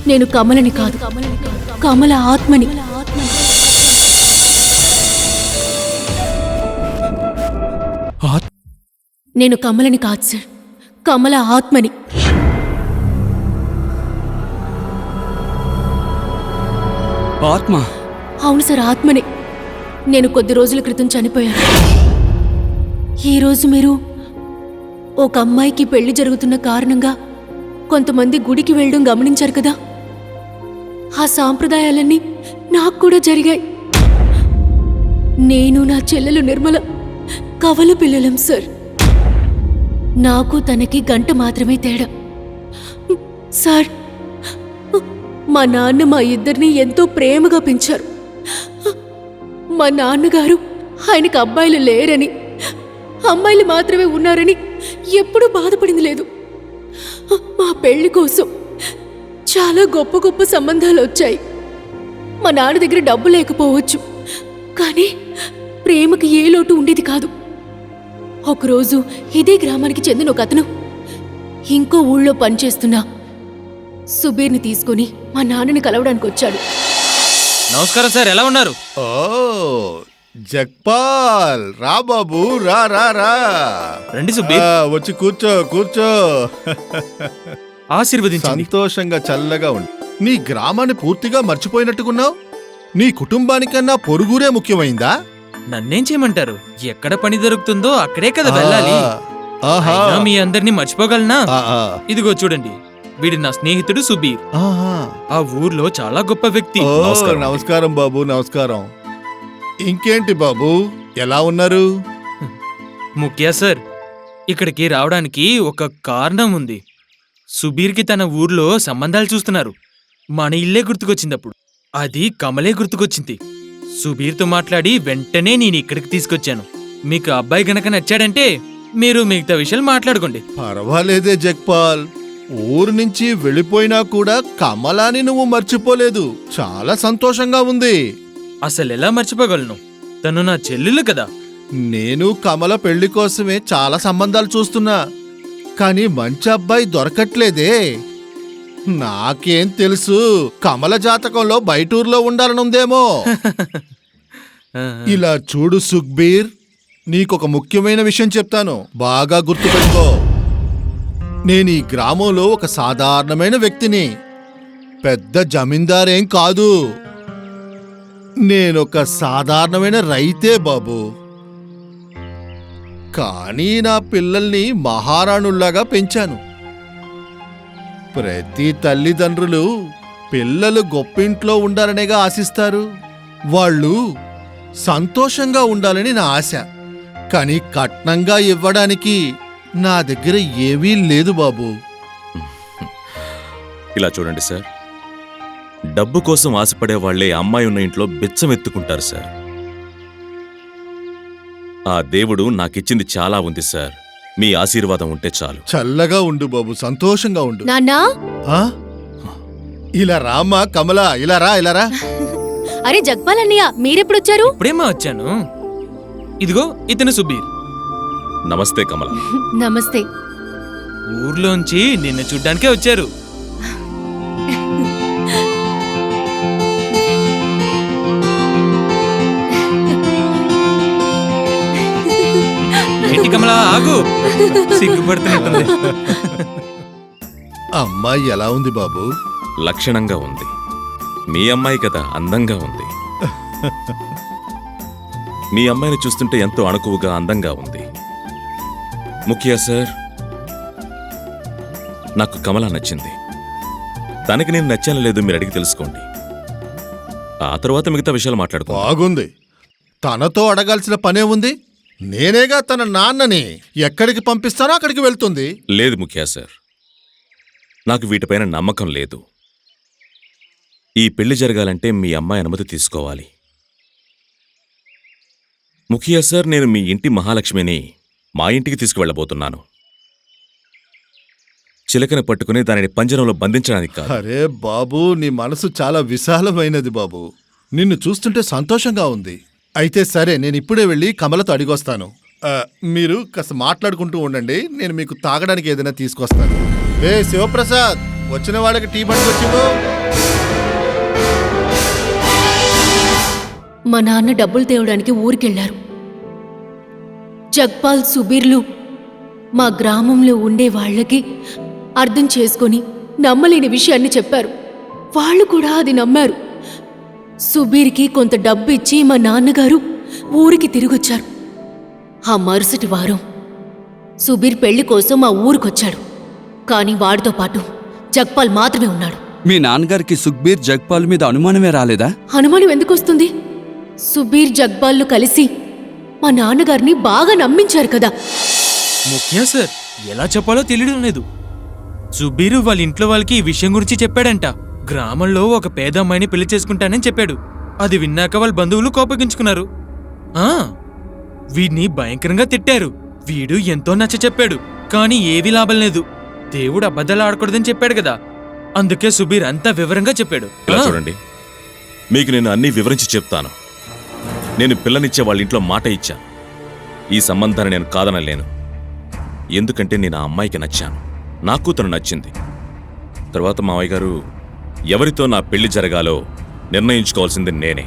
నేను కమలని కాదు, కమల ఆత్మని. నేను కమలని కాదు సార్, కమల ఆత్మని. ఆత్మ? అవును సార్, ఆత్మని. నేను కొద్ది రోజుల క్రితం చనిపోయాను. ఈరోజు మీరు ఒక అమ్మాయికి పెళ్లి జరుగుతున్న కారణంగా కొంతమంది గుడికి వెళ్ళడం గమనించారు కదా. ఆ సాంప్రదాయాలన్నీ నాకు కూడా జరిగాయి. నేను నా చెల్లెలు నిర్మల కవల పిల్లలం సార్. నాకు తనకి గంట మాత్రమే తేడా. సార్, మా నాన్న మా ఇద్దరిని ఎంతో ప్రేమగా పెంచారు. మా నాన్నగారు ఆయనకు అబ్బాయిలు లేరని, అమ్మాయిలు మాత్రమే ఉన్నారని ఎప్పుడూ బాధపడింది లేదు. మా పెళ్లి కోసం చాలా గొప్ప గొప్ప సంబంధాలు వచ్చాయి. మా నాన్న దగ్గర డబ్బు లేకపోవచ్చు, కానీ ప్రేమకి ఏ లోటు ఉండేది కాదు. ఒకరోజు ఇదే గ్రామానికి చెందిన ఒక అతను ఇంకో ఊళ్ళో పనిచేస్తున్న సుబీర్ని తీసుకుని మా నాన్నని కలవడానికి వచ్చాడు. నమస్కారం సార్, ఎలా ఉన్నారు? ఓ జగ్పాల్, రా బాబు, రా రా రా. రండి సుబ్బీర్. వచ్చి కూర్చో కూర్చో. ఆశీర్వదించండి. సంతోషంగా చల్లగా ఉండి. నీ గ్రామాన్ని పూర్తిగా మర్చిపోయినట్టుకున్నావు. నీ కుటుంబానికన్నా పొరుగురే ముఖ్యమైందా? నన్నేం చేయమంటారు? ఎక్కడ పని దొరుకుతుందో అక్కడే కదా వెళ్ళాలి. ఆహా. అయినా మీ అందరినీ మర్చిపోగలనా? ఆ, ఆ. ఇదిగో చూడండి, వీడి నా స్నేహితుడు సుబీర్. ఆహా. ఆ ఊర్లో చాలా గొప్ప వ్యక్తి. ఓ, నమస్కారం బాబు, నమస్కారం. ఇంకేంటి బాబు, ఎలా ఉన్నారు? ముఖ్య సార్, ఇక్కడికి రావడానికి ఒక కారణం ఉంది. సుబీర్కి తన ఊర్లో సంబంధాలు చూస్తున్నారు. మన ఇల్లే గుర్తుకొచ్చింది. అప్పుడు అది కమలే గుర్తుకొచ్చింది. సుబీర్తో మాట్లాడి వెంటనే నేను ఇక్కడికి తీసుకొచ్చాను. మీకు అబ్బాయి గనక నచ్చాడంటే మీరు మిగతా విషయాలు మాట్లాడుకోండి. పర్వాలేదే జగ్పాల్, ఊరు నుంచి వెళ్ళిపోయినా కూడా కమలాని నువ్వు మర్చిపోలేదు. చాలా సంతోషంగా ఉంది. అసలెలా మర్చిపోగలను? తను నా చెల్లెలు కదా. నేను కమల పెళ్లి కోసమే చాలా సంబంధాలు చూస్తున్నా, కానీ మంచి అబ్బాయి దొరకట్లేదే. నాకేం తెలుసు, కమల జాతకంలో బయటూరులో ఉండాలనుందేమో. ఇలా చూడు సుఖ్బీర్, నీకొక ముఖ్యమైన విషయం చెప్తాను, బాగా గుర్తుపెట్టుకో. నేను ఈ గ్రామంలో ఒక సాధారణమైన వ్యక్తిని, పెద్ద జమీందారేం కాదు. నేనొక సాధారణమైన రైతే బాబు. కానీ నా పిల్లల్ని మహారాణుల్లాగా పెంచాను. ప్రతి తల్లిదండ్రులు పిల్లలు గొప్పింట్లో ఉండాలనేగా ఆశిస్తారు. వాళ్ళు సంతోషంగా ఉండాలని నా ఆశ. కానీ కట్నంగా ఇవ్వడానికి నా దగ్గర ఏమీ లేదు బాబు. ఇలా చూడండి సార్, డబ్బు కోసం ఆశపడే వాళ్లే అమ్మాయి ఉన్న ఇంట్లో బిచ్చం ఎత్తుకుంటారు సార్. ఆ దేవుడు నాకిచ్చింది చాలా ఉంది సార్. మీ ఆశీర్వాదం ఉంటే చాలు. చల్లగా ఉండు బాబు, సంతోషంగా ఉండు. నాన్నా, ఆ? ఇలా రామ్మా కమల, ఇలా రా, ఇలా రా. అరే జగ్పాల్ అన్నయ్య, మీరెప్పుడొచ్చారు? ఇప్పుడేమో వచ్చాను. ఇదిగో ఇతను సుబీర్. నమస్తే కమల. నమస్తే. ఊర్లోంచి నిన్ను చూడ్డానికే వచ్చారు. ఏంటి కమలా, ఆగు. సిగ్గుపడుతున్నట్టుంది. అమ్మాయి ఎలా ఉంది బాబు? లక్షణంగా ఉంది. మీ అమ్మాయి కదా, అందంగా ఉంది. మీ అమ్మాయిని చూస్తుంటే ఎంతో అణకువగా అందంగా ఉంది. ముఖ్యా సార్, నాకు కమల నచ్చింది. తనకి నేను నచ్చాను లేదు మీరు అడిగి తెలుసుకోండి. ఆ తర్వాత మిగతా విషయాలు మాట్లాడుకో. బాగుంది. తనతో అడగాల్సిన పనే ఉంది. నేనేగా తన నాన్నని. ఎక్కడికి పంపిస్తానో అక్కడికి వెళ్తుంది. లేదు ముఖ్యా సార్, నాకు వీటిపైన నమ్మకం లేదు. ఈ పెళ్లి జరగాలంటే మీ అమ్మాయి అనుమతి తీసుకోవాలి. ముఖ్యా సార్, నేను మీ ఇంటి మహాలక్ష్మిని మా ఇంటికి తీసుకువెళ్ళబోతున్నాను. చిలకని పట్టుకుని దానిని పంజరంలో బంధించడానికి కాదు. అరే బాబు, నీ మనసు చాలా విశాలమైనది బాబు. నిన్ను చూస్తుంటే సంతోషంగా ఉంది. అయితే సరే, నేను ఇప్పుడే వెళ్ళి కమలతో అడిగొస్తాను. మీరు కాస్త మాట్లాడుకుంటూ ఉండండి, నేను మీకు తాగడానికి ఏదైనా తీసుకొస్తాను. ఏ శివప్రసాద్, వచ్చిన వాళ్ళకి టీ పట్టుకొచ్చిపో. మా నాన్న డబ్బులు తేవడానికి ఊరికెళ్లారు. జగ్పాల్, సుబీర్లు మా గ్రామంలో ఉండే వాళ్ళకి అర్థం చేసుకొని నమ్మలేని విషయాన్ని చెప్పారు. వాళ్ళు కూడా అది నమ్మారు. సుబీర్కి కొంత డబ్బు ఇచ్చి మా నాన్నగారు ఊరికి తిరిగొచ్చారు. ఆ మరుసటి వారం సుబీర్ పెళ్లి కోసం మా ఊరికొచ్చాడు. కానీ వాడితో పాటు జగ్పాల్ మాత్రమే ఉన్నాడు. మీ నాన్నగారికి సుఖ్బీర్ జగ్పాల్ మీద అనుమానమే రాలేదా? అనుమానం ఎందుకొస్తుంది? సుబీర్, జగ్పాల్లు కలిసి మా నాన్నగారిని బాగా నమ్మించారు కదా. ముఖ్యా సార్, ఎలా చెప్పాలో తెలియడం లేదు. సుబీరు వాళ్ళ ఇంట్లో వాళ్ళకి ఈ విషయం గురించి చెప్పాడంట. గ్రామంలో ఒక పేద అమ్మాయిని పెళ్లి చేసుకుంటానని చెప్పాడు. అది విన్నాక వాళ్ళ బంధువులు కోపగించుకున్నారు. వీడిని భయంకరంగా తిట్టారు. వీడు ఎంతో నచ్చ చెప్పాడు, కానీ ఏవీ లాభం లేదు. దేవుడు అబద్ధాలు ఆడకూడదని చెప్పాడు కదా, అందుకే సుబీర్ అంతా వివరంగా చెప్పాడు. ఇలా చూడండి, మీకు నేను అన్నీ వివరించి చెప్తాను. నేను పిల్లనిచ్చే వాళ్ళ ఇంట్లో మాట ఇచ్చాను. ఈ సంబంధాన్ని నేను కాదనలేను. ఎందుకంటే నేను ఆ అమ్మాయికి నచ్చాను, నాకు తను నచ్చింది. తర్వాత మావయ్య గారు, ఎవరితో నా పెళ్లి జరగాలో నిర్ణయించుకోవాల్సింది నేనే.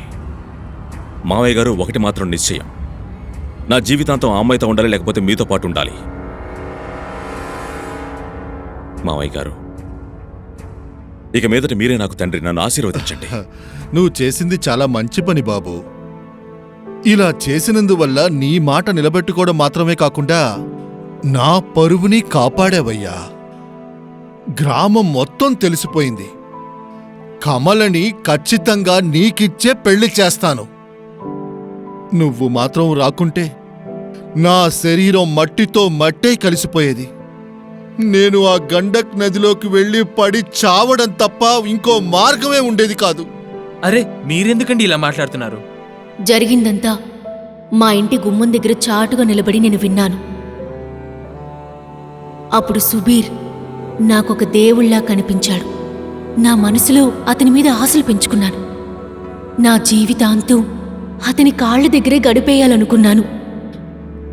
మావయ్య గారు ఒకటి మాత్రం నిశ్చయం, నా జీవితాంతం ఆ అమ్మాయితో ఉండాలి, లేకపోతే మీతో పాటు ఉండాలి. మావయ్య గారు, ఇక మీదట మీరే నాకు తండ్రి, నన్ను ఆశీర్వదించండి. నువ్వు చేసింది చాలా మంచి పని బాబు. ఇలా చేసినందువల్ల నీ మాట నిలబెట్టుకోవడం మాత్రమే కాకుండా నా పరువుని కాపాడావయ్యా. గ్రామం మొత్తం తెలిసిపోయింది. కమలని ఖచ్చితంగా నీకిచ్చే పెళ్లి చేస్తాను. నువ్వు మాత్రం రాకుంటే నా శరీరం మట్టితో మట్టే కలిసిపోయేది. నేను ఆ గండక్ నదిలోకి వెళ్ళి పడి చావడం తప్ప ఇంకో మార్గమే ఉండేది కాదు. అరే, మీరెందుకండి ఇలా మాట్లాడుతున్నారు? జరిగిందంతా మా ఇంటి గుమ్మం దగ్గర చాటుగా నిలబడి నేను విన్నాను. అప్పుడు సుబీర్ నాకొక దేవుళ్లా కనిపించాడు. నా మనసులో అతని మీద ఆశలు పెంచుకున్నాను. నా జీవితాంతం అతని కాళ్ల దగ్గరే గడిపేయాలనుకున్నాను.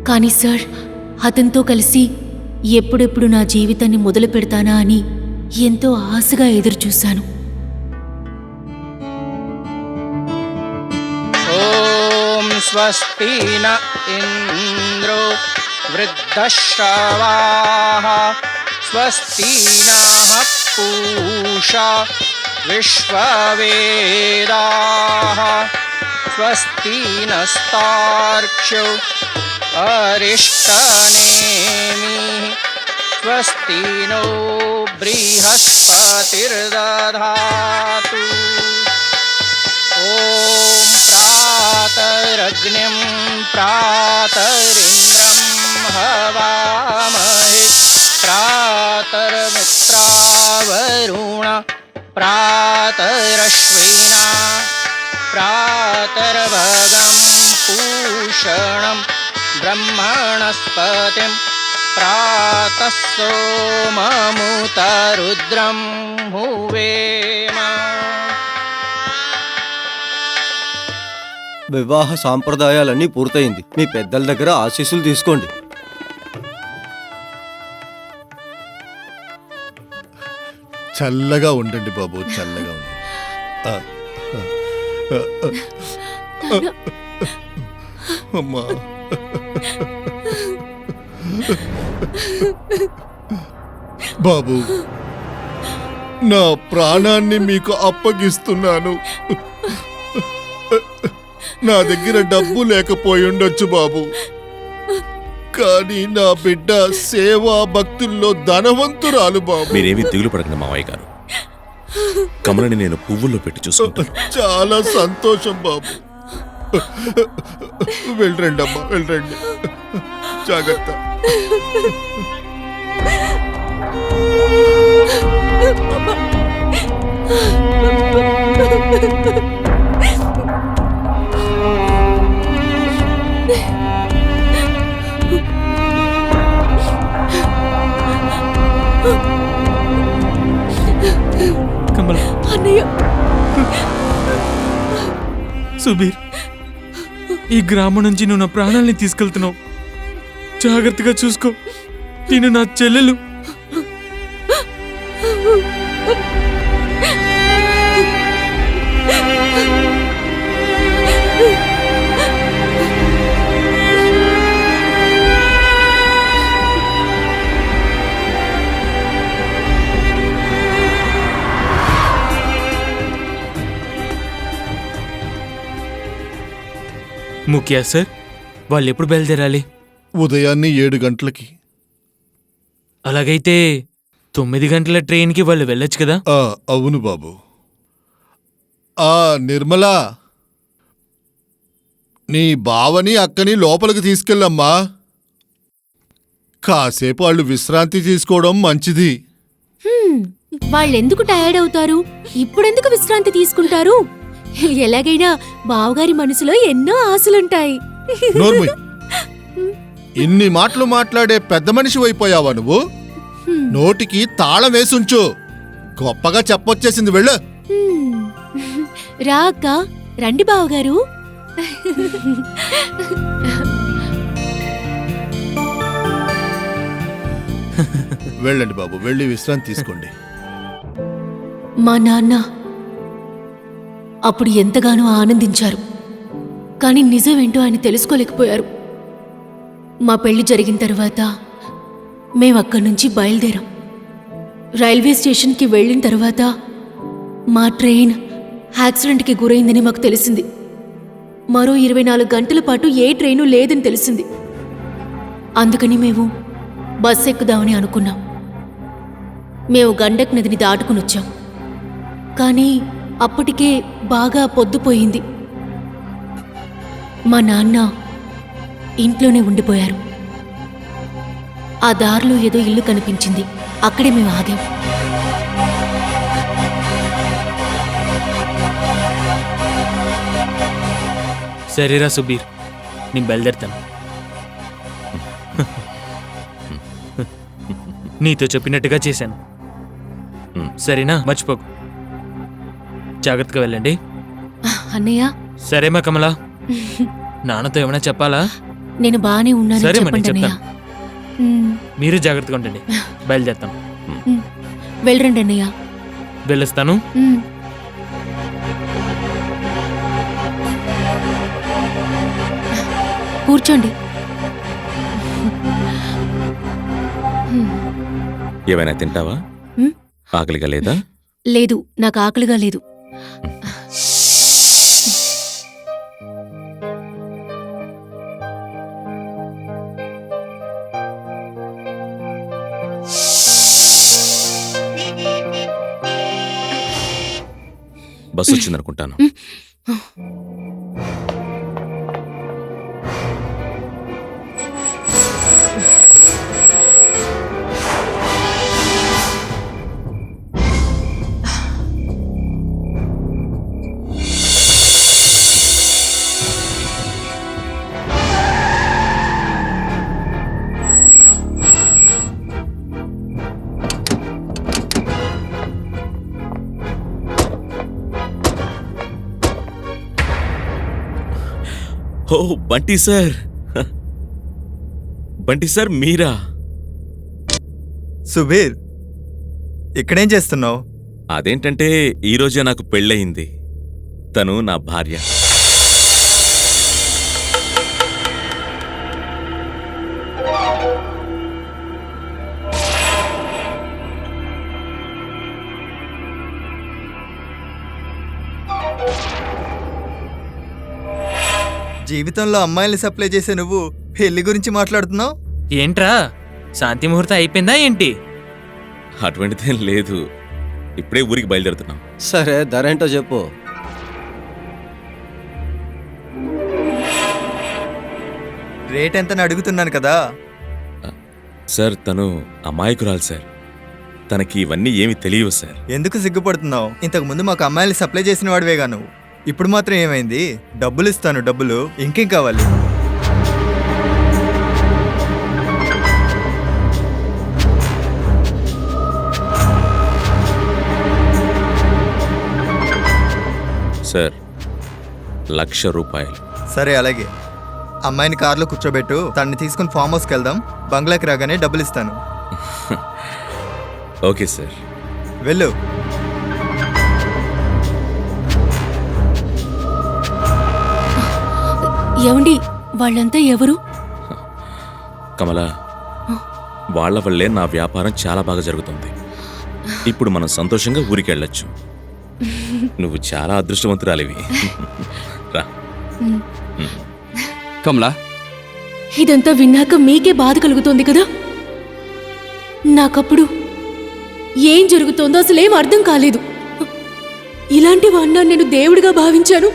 కానీ సార్, అతనితో కలిసి ఎప్పుడెప్పుడు నా జీవితాన్ని మొదలు పెడతానా అని ఎంతో ఆశగా ఎదురుచూశాను. ఓం స్వస్తి న ఇంద్రో వృద్ధశ్రవాః స్వస్తి నః పూషా విశ్వవేదాః స్వస్తి నస్తార్క్ష్యో అరిష్టనేమిః స్వస్తి నో బృహస్పతిర్దధాతు. ఓం ప్రాతరగ్నిం ప్రాతరింద్రం హవామహే ప్రాతర్మిత్రావరుణ ప్రాతరశ్వినా ప్రాతర్భగం పూషణం బ్రహ్మణస్పతిం ప్రాతః సోమముత రుద్రం హువేమ. వివాహ సాంప్రదాయాలన్నీ పూర్తయింది. మీ పెద్దల దగ్గర ఆశీస్సులు తీసుకోండి. చల్లగా ఉండండి బాబు, చల్లగా ఉండండి. ఆ, ఆ, ఆ, ఆ. అమ్మా, బాబు, నా ప్రాణాన్ని మీకు అప్పగిస్తున్నాను. నా దగ్గర డబ్బు లేకపోయి ఉండొచ్చు బాబు, కానీ నా బిడ్డ సేవా భక్తుల్లో ధనవంతురాలు బాబు. మీరేమీ దిగులు పడకండి మావయ్య గారు. కమలని నేను పువ్వుల్లో పెట్టి చూసుకుంటాను. చాలా సంతోషం బాబు. వెళ్ళండి అమ్మా, వెళ్ళండి. జాగ్రత్త. కమల, అన్నయ్య, సుబీర్, ఈ గ్రామం నుంచి నువ్వు నా ప్రాణాల్ని తీసుకెళ్తున్నావు. జాగ్రత్తగా చూసుకో. నేను నా చెల్లెలు. ముఖ్యా సార్, వాళ్ళు ఎప్పుడు బయలుదేరాలి? ఉదయాన్నే 7 గంటలకి. అలాగైతే 9 గంటల ట్రైన్కి వాళ్ళు వెళ్ళొచ్చు కదా? అవును బాబు. నిర్మలా, నీ బావని అక్కని లోపలికి తీసుకెళ్ళమ్మా. కాసేపు వాళ్ళు విశ్రాంతి తీసుకోవడం మంచిది. వాళ్ళెందుకు టయర్డ్ అవుతారు? ఇప్పుడెందుకు విశ్రాంతి తీసుకుంటారు? ఎలాగైనా బావగారి మనసులో ఎన్నో ఆశలుంటాయి. నోర్ముయ్, ఇన్ని మాటలు మాట్లాడే పెద్ద మనిషి అయిపోయావా నువ్వు? నోటికి తాళం వేసుంచు. గొప్పగా చెప్పొచ్చేసింది, వెళ్ళు. రా అక్క, రండి బావగారు. వెళ్ళండి బాబు, వెళ్ళి విశ్రాంతి తీసుకోండి. మా నాన్న అప్పుడు ఎంతగానో ఆనందించారు. కానీ నిజమేంటో ఆయన తెలుసుకోలేకపోయారు. మా పెళ్లి జరిగిన తర్వాత మేమక్కడి నుంచి బయలుదేరాం. రైల్వే స్టేషన్కి వెళ్ళిన తర్వాత మా ట్రైన్ యాక్సిడెంట్కి గురైందని మాకు తెలిసింది. మరో 24 గంటల పాటు ఏ ట్రైను లేదని తెలిసింది. అందుకని మేము బస్ ఎక్కుదామని అనుకున్నాం. మేము గండక్ నదిని దాటుకుని వచ్చాం. కానీ అప్పటికే బాగా పొద్దుపోయింది. మా నాన్న ఇంట్లోనే ఉండిపోయారు. ఆ దారిలో ఏదో ఇల్లు కనిపించింది. అక్కడే మేము ఆగాం. సరేరా సుబీర్, నేను బయలుదేరుతాను. నీతో చెప్పినట్టుగా చేశాను. సరేనా, మర్చిపోకు. జాగ్రత్తగా వెళ్ళండి. అన్నయ్య సరేమా కమలా, నాన్నతో ఏమైనా చెప్పాలా? నేను బానే ఉన్నాను సరే మరి, చెప్పండి అన్నయ్య. ఉమ్, మీరు జాగ్రత్తగా ఉండండి. బయలుదేరుతాం. వెళ్ళరండి అన్నయ్య. వెళ్ళొస్తాను. ఉమ్. కూర్చోండి. ఏమైనా తింటావా? ఉమ్, ఆకలిగా లేదా? లేదు, నాకు ఆకలిగా లేదు. బస్సు వచ్చిందనుకుంటాను. ఓ బంటి సార్, బంటి సార్ మీరా? సుబీర్, ఇక్కడేం చేస్తున్నావు? అదేంటంటే ఈరోజే నాకు పెళ్ళయింది. తను నా భార్య. జీవితంలో అమ్మాయిల్ని సప్లై చేసే నువ్వు పెళ్లి గురించి మాట్లాడుతున్నావు? ఏంట్రా, శాంతి ముహూర్తం అయిపోయిందా ఏంటి? అటువంటిదేం లేదు, ఇప్పుడే ఊరికి బయలుదేరుతున్నాం. సరే, ధర ఏంటో చెప్పు. రేట్ ఎంతని అడుగుతున్నాను కదా. సార్ తను అమాయకురాలు సార్, తనకి ఇవన్నీ ఏమి తెలియవు సార్. ఎందుకు సిగ్గుపడుతున్నావు? ఇంతకు ముందు మాకు అమ్మాయిల్ని సప్లై చేసిన వాడివేగా నువ్వు. ఇప్పుడు మాత్రం ఏమైంది? డబ్బులు ఇస్తాను, డబ్బులు. ఇంకేం కావాలి? సార్, 1,00,000 రూపాయలు. సరే, అలాగే. అమ్మాయిని కార్లో కూర్చోబెట్టు, తనని తీసుకుని ఫామ్ హౌస్కి వెళ్దాం. బంగ్లాకి రాగానే డబ్బులు ఇస్తాను. Okay sir. వెళ్ళు. ఏమండి, వాళ్ళంతా ఎవరు? కమలా, వాళ్ళ వల్లే నా వ్యాపారం చాలా బాగా జరుగుతుంది. ఇప్పుడు మనం సంతోషంగా ఊరికి వెళ్ళొచ్చు. నువ్వు చాలా అదృష్టవంతురాలివి. రా. కమలా, ఇదంతా విన్నాక మీకే బాధ కలుగుతోంది కదా. నాకప్పుడు ఏం జరుగుతోందో అసలేం అర్థం కాలేదు. ఇలాంటి వాడినా నేను దేవుడిగా భావించాను.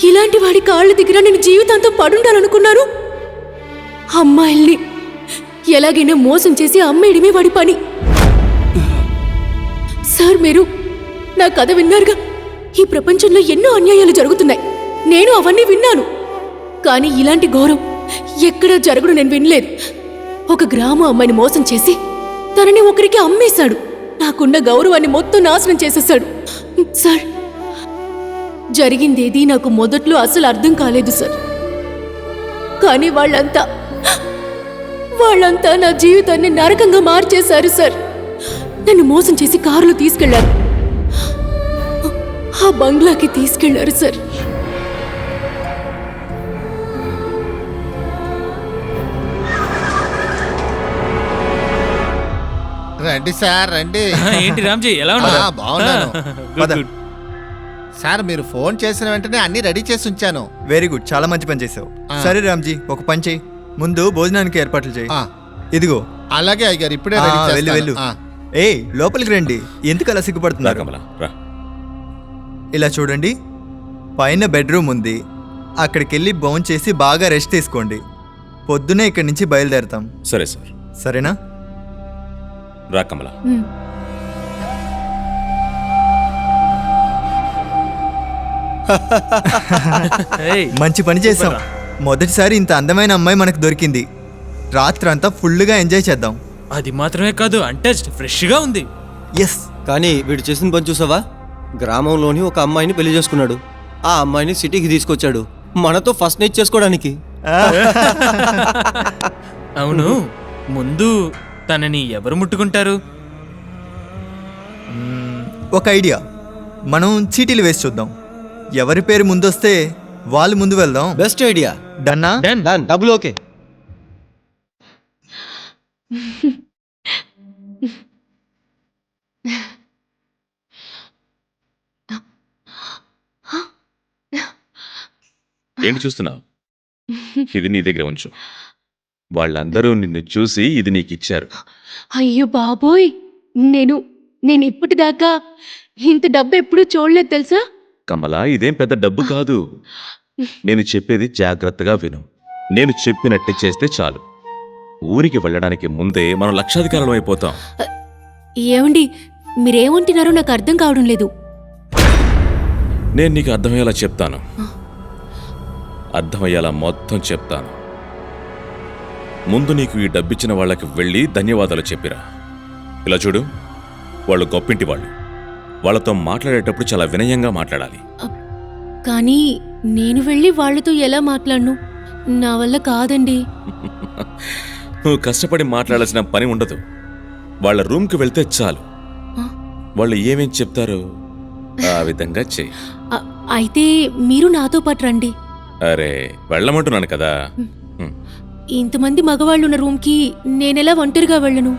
ఇలాంటి వాడి కాళ్ళ దగ్గర నేను జీవితాంతం పడుండాలనుకున్నాను. అమ్మాయిల్ని ఎలాగైనా మోసం చేసి అమ్మేయడమే వాడి పని. సార్, మీరు నా కథ విన్నారుగా. ఈ ప్రపంచంలో ఎన్నో అన్యాయాలు జరుగుతున్నాయి, నేను అవన్నీ విన్నాను. కానీ ఇలాంటి ఘోరం ఎక్కడా జరగడు నేను వినలేదు. ఒక గ్రామ అమ్మాయిని మోసం చేసి తనని ఒకరికి అమ్మేశాడు. నాకున్న గౌరవాన్ని మొత్తం నాశనం చేసేశాడు. సార్, జరిగిందేది నాకు మొదట్లో అసలు అర్థం కాలేదు సార్. కానీ వాళ్ళంతా నా జీవితాన్ని నరకంగా మార్చేశారు సార్. నన్ను మోసం చేసి కారులో తీసుకెళ్లారు, ఆ బంగ్లాకి తీసుకెళ్లారు సార్. రండి సార్, రండి. ఏంటి రామ్జీ, ఎలా ఉన్నా? బాగున్నాను. పద. సార్, మీరు ఫోన్ చేసిన వెంటనే అన్ని రెడీ చేసి ఉంచాను. వెరీ గుడ్, చాలా మంచి పని చేసావు. సరే రామ్జీ, ఒక పని చేయి. ముందు భోజనానికి ఏర్పాట్లు చేయి. ఇదిగో. అలాగే అయ్యారు, ఇప్పుడే వెళ్ళు వెళ్ళు. లోపలికి రండి. ఎందుకు అలా రా సిగ్గుపడుతున్నారు? కమలా, రా. ఇలా చూడండి, పైన బెడ్రూమ్ ఉంది. అక్కడికి వెళ్ళి భోంచేసి బాగా రెస్ట్ తీసుకోండి. పొద్దునే ఇక్కడి నుంచి బయలుదేరతాం. సరే సార్. సరేనా? రా కమలా. మంచి పని చేసాం. మొదటిసారి ఇంత అందమైన అమ్మాయి మనకు దొరికింది. రాత్రంతా ఫుల్గా ఎంజాయ్ చేద్దాం. అది మాత్రమే కాదు, అంటే ఫ్రెష్గా ఉంది. ఎస్. కానీ వీడు చేసిన పని చూసావా? గ్రామంలోని ఒక అమ్మాయిని పెళ్లి చేసుకున్నాడు. ఆ అమ్మాయిని సిటీకి తీసుకొచ్చాడు మనతో ఫస్ట్ నైట్ చేసుకోవడానికి. అవును, ముందు తనని ఎవరు ముట్టుకుంటారు? ఒక ఐడియా, మనం చీటీలు వేసి చూద్దాం. ఎవరి పేరు ముందొస్తే వాళ్ళు ముందు వెళ్దాం. Best idea. డన్నా? డన్. డన్. డబ్బులు ఓకే. ఏంటి చూస్తున్నావు? ఇది నీ దగ్గర ఉంచు. వాళ్ళందరూ నిన్ను చూసి ఇది నీకు ఇచ్చారు. అయ్యో బాబోయ్, నేను ఇప్పటిదాకా ఇంత డబ్బు ఎప్పుడూ చూడలేదు తెలుసా? కమలా, ఇదేం పెద్ద డబ్బు కాదు. నేను చెప్పేది జాగ్రత్తగా విను. నేను చెప్పినట్టే చేస్తే చాలు. ఊరికి వెళ్ళడానికి ముందే మనం లక్షాధికారులం అయిపోతాం. ఏమండి, మీరేమంటున్నారో నాకు అర్థం కావడం లేదు. నేను నీకు అర్థమయ్యేలా చెప్తాను. అర్థమయ్యేలా మొత్తం చెప్తాను. ముందు నీకు ఈ డబ్బిచ్చిన వాళ్ళకి వెళ్ళి ధన్యవాదాలు చెప్పిరా. ఇలా చూడు, వాళ్ళు గొప్పింటి వాళ్ళు. వాళ్ళతో మాట్లాడేటప్పుడు చాలా వినయంగా మాట్లాడాలి. కానీ నేను వెళ్ళి వాళ్ళతో ఎలా మాట్లాడను? నా వల్ల కాదండి. నువ్వు కష్టపడి మాట్లాడాల్సిన పని ఉండదు. వాళ్ళ రూమ్కి వెళ్తే చాలు. వాళ్ళు ఏమేం చెప్తారో ఆ విధంగా చెయ్యి. అయితే మీరు నాతో పాటు రండి. అరే, వెళ్ళమంటున్నాను కదా. ఇంతమంది మగవాళ్ళున్న రూమ్కి నేనెలా ఒంటరిగా వెళ్ళను?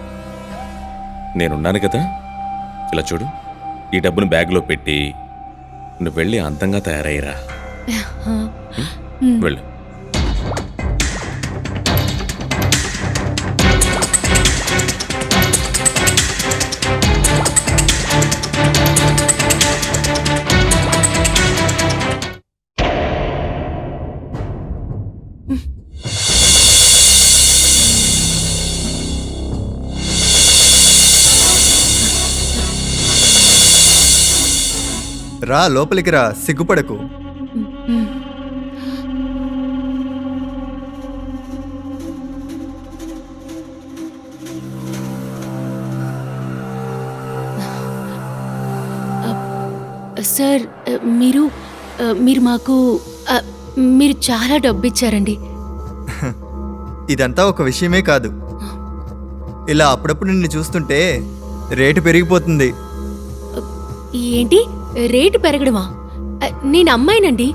నేనున్నాను కదా. ఇలా చూడు, ఈ డబ్బును బ్యాగ్లో పెట్టి నువ్వు వెళ్ళి అందంగా తయారయ్యరా. వెళ్ళు. రా, లోపలికి రా, సిగ్గుపడకు. సార్, మీరు మాకు మీరు చాలా డబ్బు ఇచ్చారండి. ఇదంతా ఒక విషయమే కాదు. ఇలా అప్పుడప్పుడు నిన్ను చూస్తుంటే రేటు పెరిగిపోతుంది. ఏంటి రేటు పెరగడమా? నేను అమ్మాయినండి,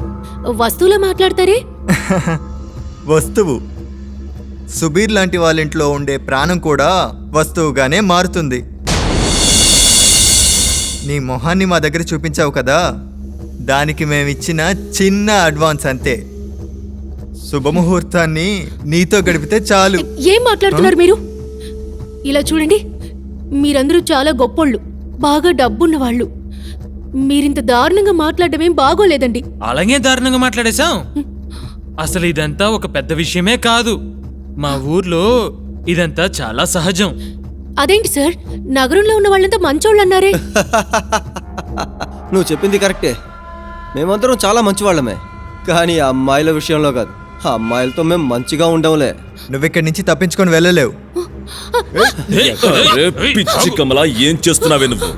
వస్తువులా మాట్లాడతారే. వస్తువు. సుబీర్ లాంటి వాళ్ళ ఇంట్లో ఉండే ప్రాణం కూడా వస్తువుగానే మారుతుంది. నీ మొహాన్ని మా దగ్గర చూపించావు కదా, దానికి మేమిచ్చిన చిన్న అడ్వాన్స్ అంతే. శుభముహూర్తాన్ని నీతో గడిపితే చాలు. ఏం మాట్లాడుతున్నారు మీరు? ఇలా చూడండి, మీరందరూ చాలా గొప్పోళ్ళు, బాగా డబ్బున్న వాళ్ళు. మీరింత దారుణంగా మాట్లాడటమేం బాగోలేదండి. అలాగే దారుణంగా మాట్లాడేశాం. అసలు ఇదంతా ఒక పెద్ద విషయమే కాదు. మా ఊర్లో ఇదంతా చాలా సహజం. అదేంటి సార్, నగరంలో ఉన్న వాళ్ళంతా మంచోళ్ళు అన్నారే? నువ్వు చెప్పింది కరెక్టే. మేమందరం చాలా మంచివాళ్ళమే. కానీ ఆ అమ్మాయిల విషయంలో కాదు. ఆ అమ్మాయిలతో మేము మంచిగా ఉండవులే. నువ్విక్కడి నుంచి తప్పించుకొని వెళ్ళలేవు. అరే పిచ్చి కమలా, ఏం చేస్తున్నావే నువ్వు?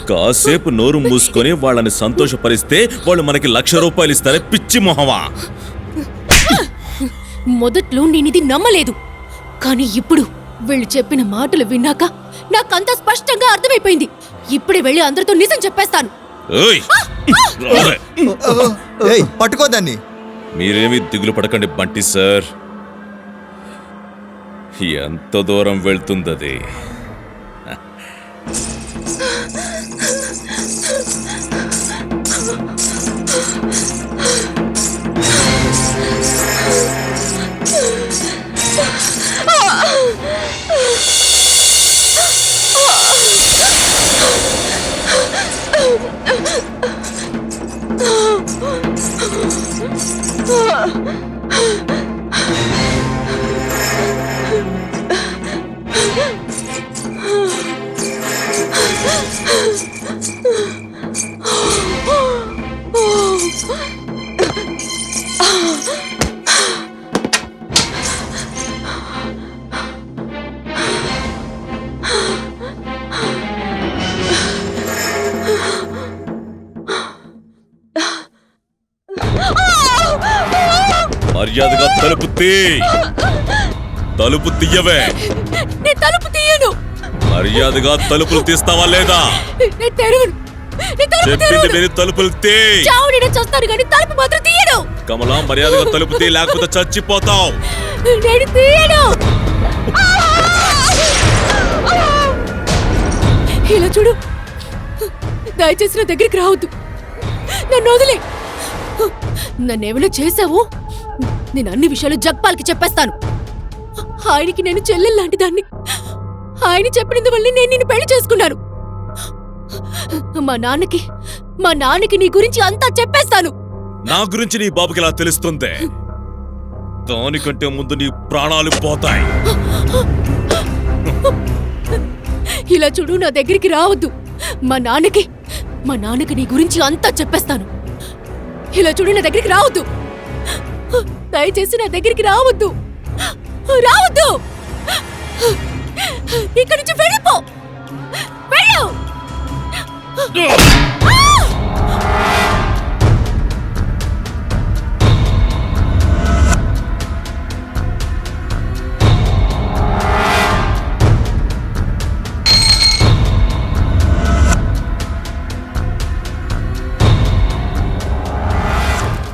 కాసేపు నోరు మూసుకొని వాళ్ళని సంతోషపరిస్తే వాళ్ళు మనకి ₹1,00,000 ఇస్తారే, పిచ్చి మొహమా. మొదట్లో నేనిది నమ్మలేదు, కానీ ఇప్పుడు వీళ్ళు చెప్పిన మాటలు విన్నాక నాకంతా స్పష్టంగా అర్థమైపోయింది. ఇప్పుడే వెళ్ళి అందరితో నిజం చెప్పేస్తాను. ఏయ్, పట్టుకోదాన్ని. మీరేమీ దిగులు పడకండి బంటి సార్. ఎంత దూరం వెళ్తుందది? మర్యాదగా తలుపు తీ. తలుపు తీయవే. నేను తలుపు తీయను. మర్యాదగా తలుపులు తీస్తావా లేదా? నేను తెరవను. నేను తలుపు చెప్పింది తెరవను. విని తలుపులు తీ. చావు నేను చస్తాను కానీ తలుపు మాత్రం తీయను. కమలా, మర్యాదగా తలుపు తీ, లేకపోతే చచ్చిపోతావు. నేను తీయను. ఇలా చూడు, దయచేసి నా దగ్గరికి రావద్దు. నన్ను వదిలే. నన్నేమైనా చేశావు, నేను అన్ని విషయాలు జగ్పాల్కి చెప్పేస్తాను. ఆయనకి నేను చెల్లెలు లాంటి దాన్ని. ఆయన చెప్పినందువల్ల నేను నిన్ను పెళ్లి చేసుకున్నాను. మా నాన్నకి నీ గురించి అంతా చెప్పేస్తాను. నా గురించి నీ బాబుకి ఎలా తెలుస్తుంది? దానికంటే ముందు నీ ప్రాణాలు పోతాయి. ఇలా చూడు, నా దగ్గరికి రావద్దు. మా నాన్నకి నీ గురించి అంతా చెప్పేస్తాను. ఇలా చూడు, నా దగ్గరికి రావద్దు. దయచేసి నా దగ్గరికి రావద్దు. ఇక్కడి నుంచి వెళ్ళిపో. వెళ్ళు.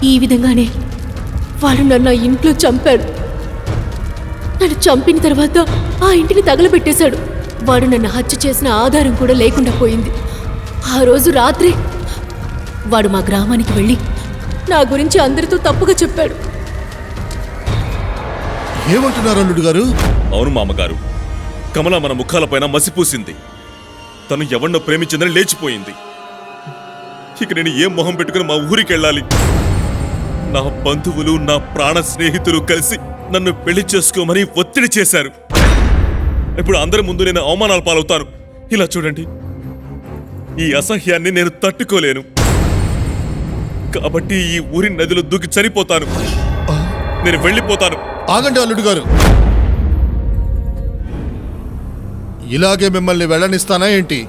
ఈ విధంగానే వాడు నన్ను ఆ ఇంట్లో చంపాడు. నన్ను చంపిన తర్వాత ఆ ఇంటిని తగలబెట్టేశాడు. వాడు నన్ను హత్య చేసిన ఆధారం కూడా లేకుండా పోయింది. ఆ రోజు రాత్రి వాడు మా గ్రామానికి వెళ్ళి నా గురించి అందరితో తప్పుగా చెప్పాడు. ఏమంటున్నారు అల్లుడు గారు? అవును మామగారు, కమల మన ముఖాలపైన మసిపూసింది. తను ఎవరినో ప్రేమించిందని లేచిపోయింది. ఇక నేను ఏం మొహం పెట్టుకుని మా ఊరికి వెళ్ళాలి? నా బంధువులు, నా ప్రాణ స్నేహితులు కలిసి నన్ను పెళ్లి చేసుకోమని ఒత్తిడి చేశారు. ఇప్పుడు అందరి ముందు నేను అవమానాలు పాలవుతాను. ఇలా చూడండి, ఈ అసహ్యాన్ని నేను తట్టుకోలేను. కాబట్టి ఈ ఊరి నదిలో దూకి చనిపోతాను. నేను వెళ్ళిపోతాను. ఆగండి అల్లుడు గారు, ఇలాగే మిమ్మల్ని వెళ్ళనిస్తానా ఏంటి?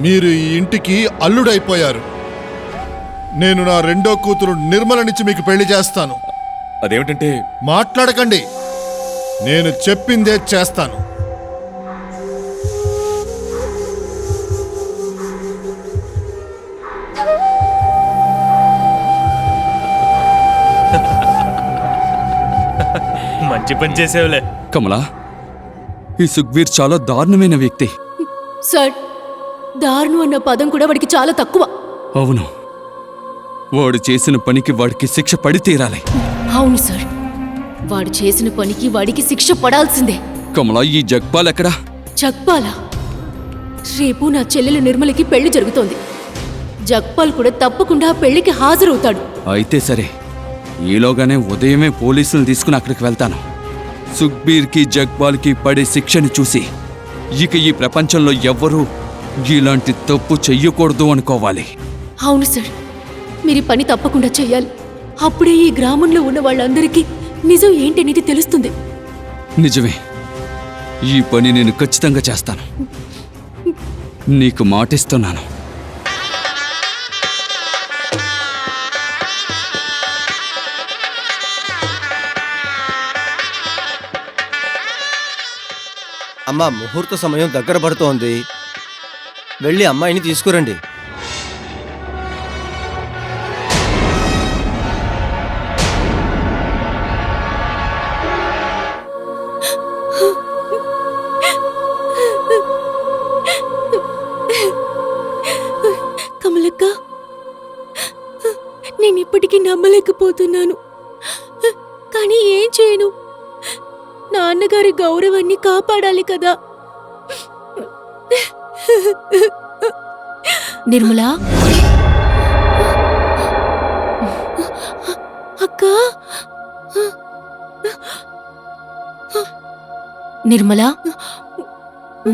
మీరు ఈ ఇంటికి అల్లుడైపోయారు. నేను నా రెండో కూతురు నిర్మలనిచ్చి మీకు పెళ్లి చేస్తాను. అదేమిటంటే, మాట్లాడకండి, నేను చెప్పిందే చేస్తాను. మంచి పని చేసేవులే. కమలా, ఈ సుఖ్వీర్ చాలా దారుణమైన వ్యక్తి. సార్, దారుణం అన్న పదం కూడా వాడికి చాలా తక్కువ. అవును, వాడు చేసిన పనికి వాడికి శిక్ష పడి తీరాలి. అవును సార్, వాడు చేసిన పనికి వాడికి శిక్ష పడాల్సిందే. కమలా, ఈ జగ్పాల్ ఎక్కడా? జగ్పాలా? రేపు నా చెల్లెలు నిర్మలకి పెళ్లి జరుగుతోంది. జగ్పాల్ కూడా తప్పకుండా ఆ పెళ్లికి హాజరవుతాడు. అయితే సరే, ఈలోగానే ఉదయమే పోలీసులను తీసుకుని అక్కడికి వెళ్తాను. సుఖ్బీర్కి జగ్పాల్కి పడే శిక్షని చూసి ఇక ఈ ప్రపంచంలో ఎవ్వరూ ఇలాంటి తప్పు చెయ్యకూడదు అనుకోవాలి. అవును సార్, మీరు పని తప్పకుండా చెయ్యాలి. అప్పుడే ఈ గ్రామంలో ఉన్న వాళ్ళందరికీ నిజం ఏంటనేది తెలుస్తుంది. నిజమే, ఈ పని నేను ఖచ్చితంగా చేస్తాను. నీకు మాటిస్తున్నాను. అమ్మా, ముహూర్త సమయం దగ్గర పడుతోంది. వెళ్ళి అమ్మాయిని తీసుకురండి. కమలక్క, నేను ఇప్పటికీ నమ్మలేకపోతున్నాను. కానీ ఏం చేయను? నాన్నగారి గౌరవాన్ని కాపాడాలి కదా. నిర్మలా, అక్క, నిర్మలా,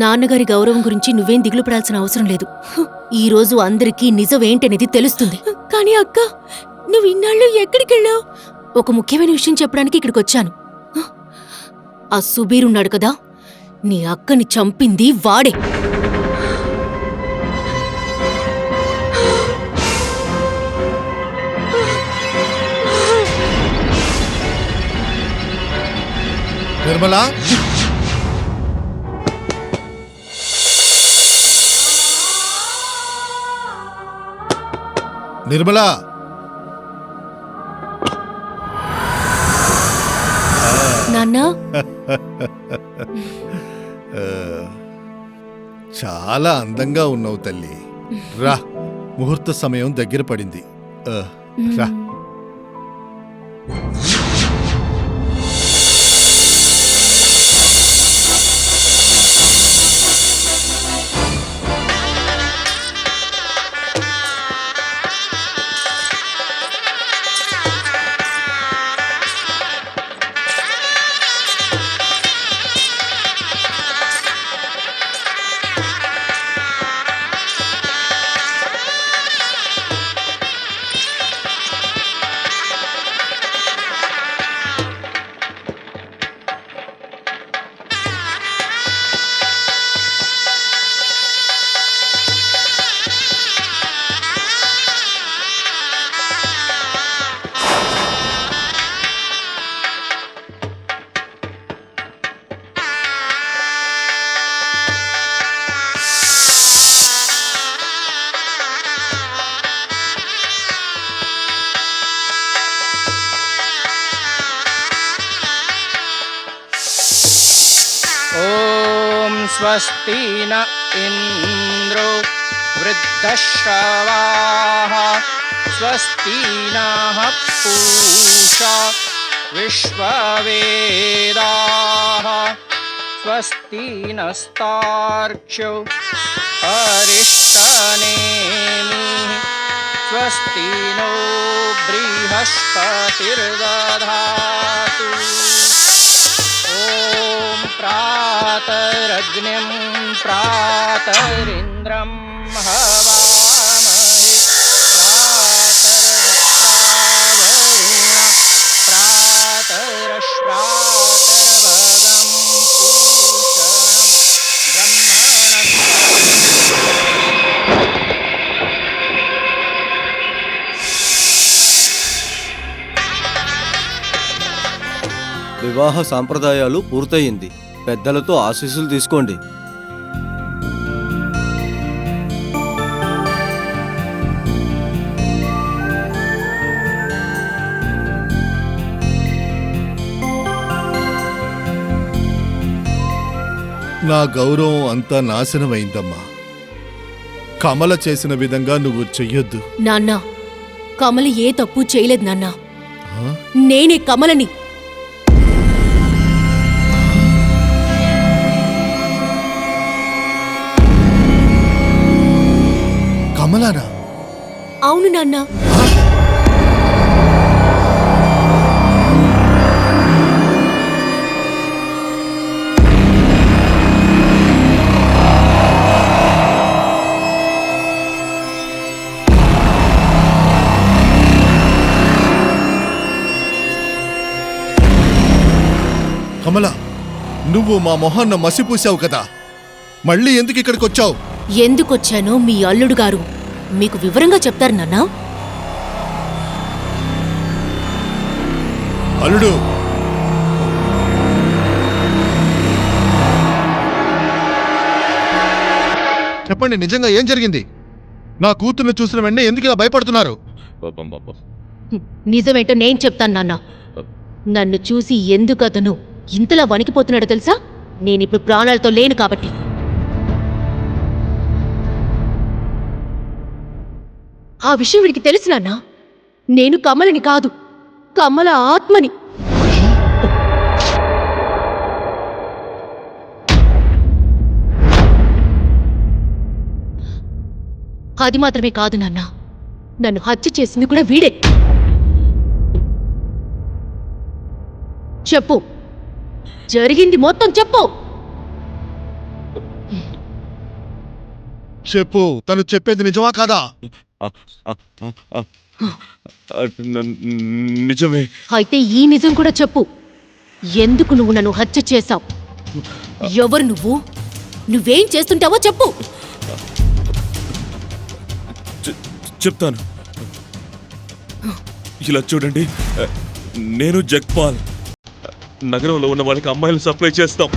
నాన్నగారి గౌరవం గురించి నువ్వేం దిగులు పడాల్సిన అవసరం లేదు. ఈ రోజు అందరికీ నిజమేంటనేది తెలుస్తుంది. కానీ అక్క, నువ్వు ఇన్నాళ్ళు ఎక్కడికెళ్ళావు? ఒక ముఖ్యమైన విషయం చెప్పడానికి ఇక్కడికి వచ్చాను. ఆ సుబీర్ ఉన్నాడు కదా, నీ అక్కని చంపింది వాడే. నిర్మలా నిర్మలా నాన్న చాలా అందంగా ఉన్నావు తల్లి. రా, ముహూర్త సమయం దగ్గర పడింది. రా. ॐ स्वस्ति न इन्द्रो वृद्धश्रवाः स्वस्ति नः पूषा विश्ववेदाः स्वस्ति नस्तार्क्ष्यो अरिष्टनेमिः स्वस्ति नो बृहस्पतिर्दधातु ॐ प्रातरग्निं प्रातरिन्द्रं हवामहे प्रातरश्प्रातरभगं पूषणं వివాహ సాంప్రదాయాలు పూర్తయింది. పెద్దలతో ఆశీస్సులు తీసుకోండి. నా గౌరవం అంతా నాశనమైందమ్మా. కమల చేసిన విధంగా నువ్వు చెయ్యొద్దు. నాన్న కమల ఏ తప్పు చేయలేదు నాన్న. నేనే కమలని. కమలానా? అవును నాన్న. కమల, నువ్వు మా మొహాన్న మసిపూసావు కదా, మళ్ళీ ఎందుకు ఇక్కడికి వచ్చావు? ఎందుకొచ్చానో మీ అల్లుడు గారు మీకు వివరంగా చెప్తారు నాన్న. అల్లుడు, చెప్పండి, నిజంగా ఏం జరిగింది? నా కూతుర్ని చూసిన వెంటనే ఎందుకు ఇలా భయపడుతున్నారు? నిజమేంటో నేను చెప్తాను నాన్న. నన్ను చూసి ఎందుకు అతను ఇంతలా వణికిపోతున్నాడో తెలుసా? నేనిప్పుడు ప్రాణాలతో లేను కాబట్టి. ఆ విషయం వీడికి తెలుసు నాన్న. నేను కమలని కాదు, కమల ఆత్మని. అది మాత్రమే కాదు నాన్న, నన్ను హత్య చేసింది కూడా వీడే. చెప్పు, జరిగింది మొత్తం చెప్పు. చెప్పు, తను చెప్పేది నిజమా కాదా? నిజమే. అయితే ఈ నిజం కూడా చెప్పు. ఎందుకు నువ్వు నన్ను హత్య చేశావు? ఎవరు నువ్వు? నువ్వేం చేస్తుంటావో చెప్పు. చెప్తాను. ఇలా చూడండి, నేను జగ్పాల్. నగరంలో ఉన్న వాళ్ళకి అమ్మాయిలు సప్లై చేస్తాం.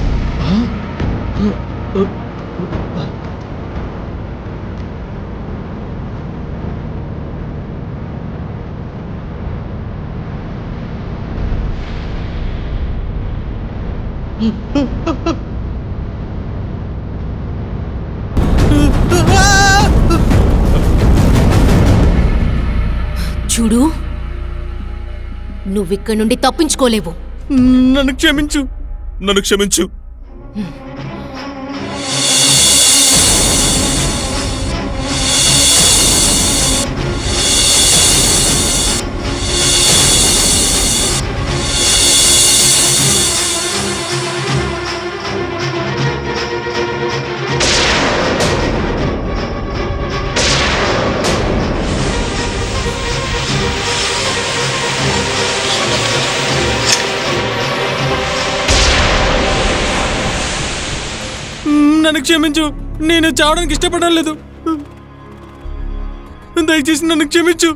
చూడు, నువ్విక్కడి నుండి తప్పించుకోలేవు. నన్ను క్షమించు, నన్ను క్షమించు. నన్ను క్షమించు, నేను చావడానికి ఇష్టపడడం లేదు. దయచేసి నన్ను క్షమించు.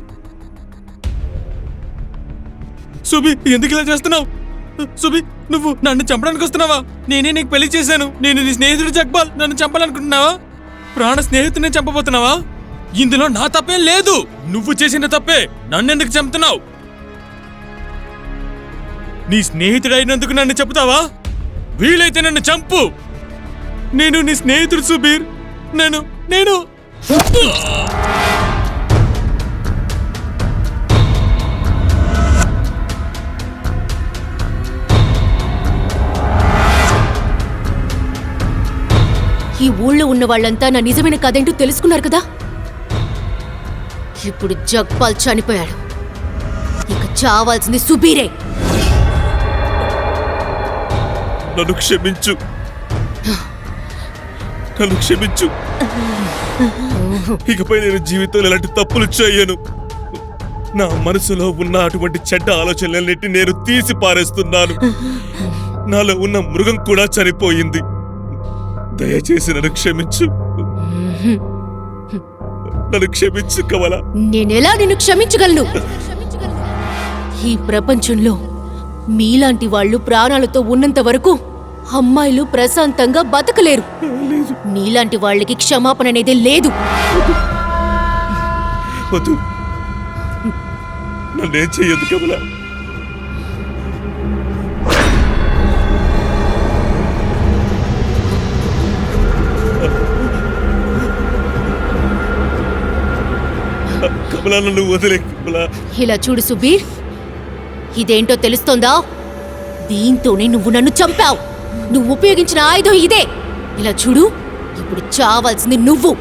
సుబి, ఎందుకు ఇలా చేస్తున్నావు? సుబి, నువ్వు నన్ను చంపడానికి వస్తున్నావా? నేనే నీకు పెళ్లి చేశాను. నేను నీ స్నేహితుడు జగ్బాల్. నన్ను చంపాలనుకుంటున్నావా? ప్రాణ స్నేహితుడిని చంపబోతున్నావా? ఇందులో నా తప్పేం లేదు. నువ్వు చేసిన తప్పే. నన్నెందుకు చంపుతున్నావు? నీ స్నేహితుడైనందుకు నన్ను చెప్తావా? వీలైతే నన్ను చంపు. నేను నీ స్నేహితుడు సుబీర్. నేను ఈ ఊళ్ళో ఉన్న వాళ్ళంతా నా నిజమైన కథేంటో తెలుసుకున్నారు కదా. ఇప్పుడు జగ్పాల్ చనిపోయాడు. ఇక చావాల్సింది సుబీరే. నన్ను క్షమించు, నన్ను క్షమించు. ఇకపై నేను జీవితంలో ఎలాంటి తప్పులు చేయను. నా మనసులో ఉన్న అటువంటి చెడ్డ ఆలోచనలన్నిటి నేను తీసి పారేస్తున్నాను. నాలో ఉన్న మృగం కూడా చనిపోయింది. దయచేసి నన్ను క్షమించు, నన్ను క్షమించు కమల. నేనెలా నిన్ను క్షమించగలను? ఈ ప్రపంచంలో మీలాంటి వాళ్ళు ప్రాణాలతో ఉన్నంత వరకు అమ్మాయిలు ప్రశాంతంగా బతకలేరు. నీలాంటి వాళ్ళకి క్షమాపణ అనేది లేదు. వద్దు, నన్నేం చెయ్యొద్దు కమల. కమల, నన్ను వదిలే కమల. ఇలా చూడు సుబీర్, ఇదేంటో తెలుస్తోందా? దీంతోనే నువ్వు నన్ను చంపావు. నువ్వు ఉపయోగించిన ఆయుధం ఇదే. ఇలా చూడు, ఇప్పుడు చావాల్సింది నువ్వు.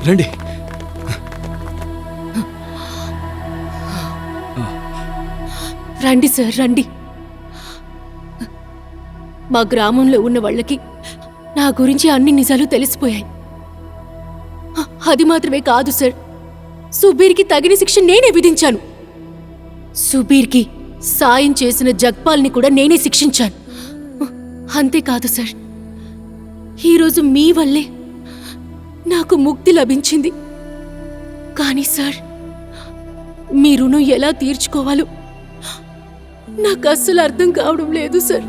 రండి. రండి సార్, రండి. మా గ్రామంలో ఉన్న వాళ్ళకి నా గురించి అన్ని నిజాలు తెలిసిపోయాయి. అది మాత్రమే కాదు సార్, సుబీర్కి తగిన శిక్ష నేనే విధించాను. సుబీర్కి సాయం చేసిన జగ్పాల్ని కూడా నేనే శిక్షించాను. అంతేకాదు సార్, ఈరోజు మీ వల్లే నాకు ముక్తి లభించింది. కానీ సార్, మీ రుణం ఎలా తీర్చుకోవాలో నాకు అస్సలు అర్థం కావడం లేదు సార్.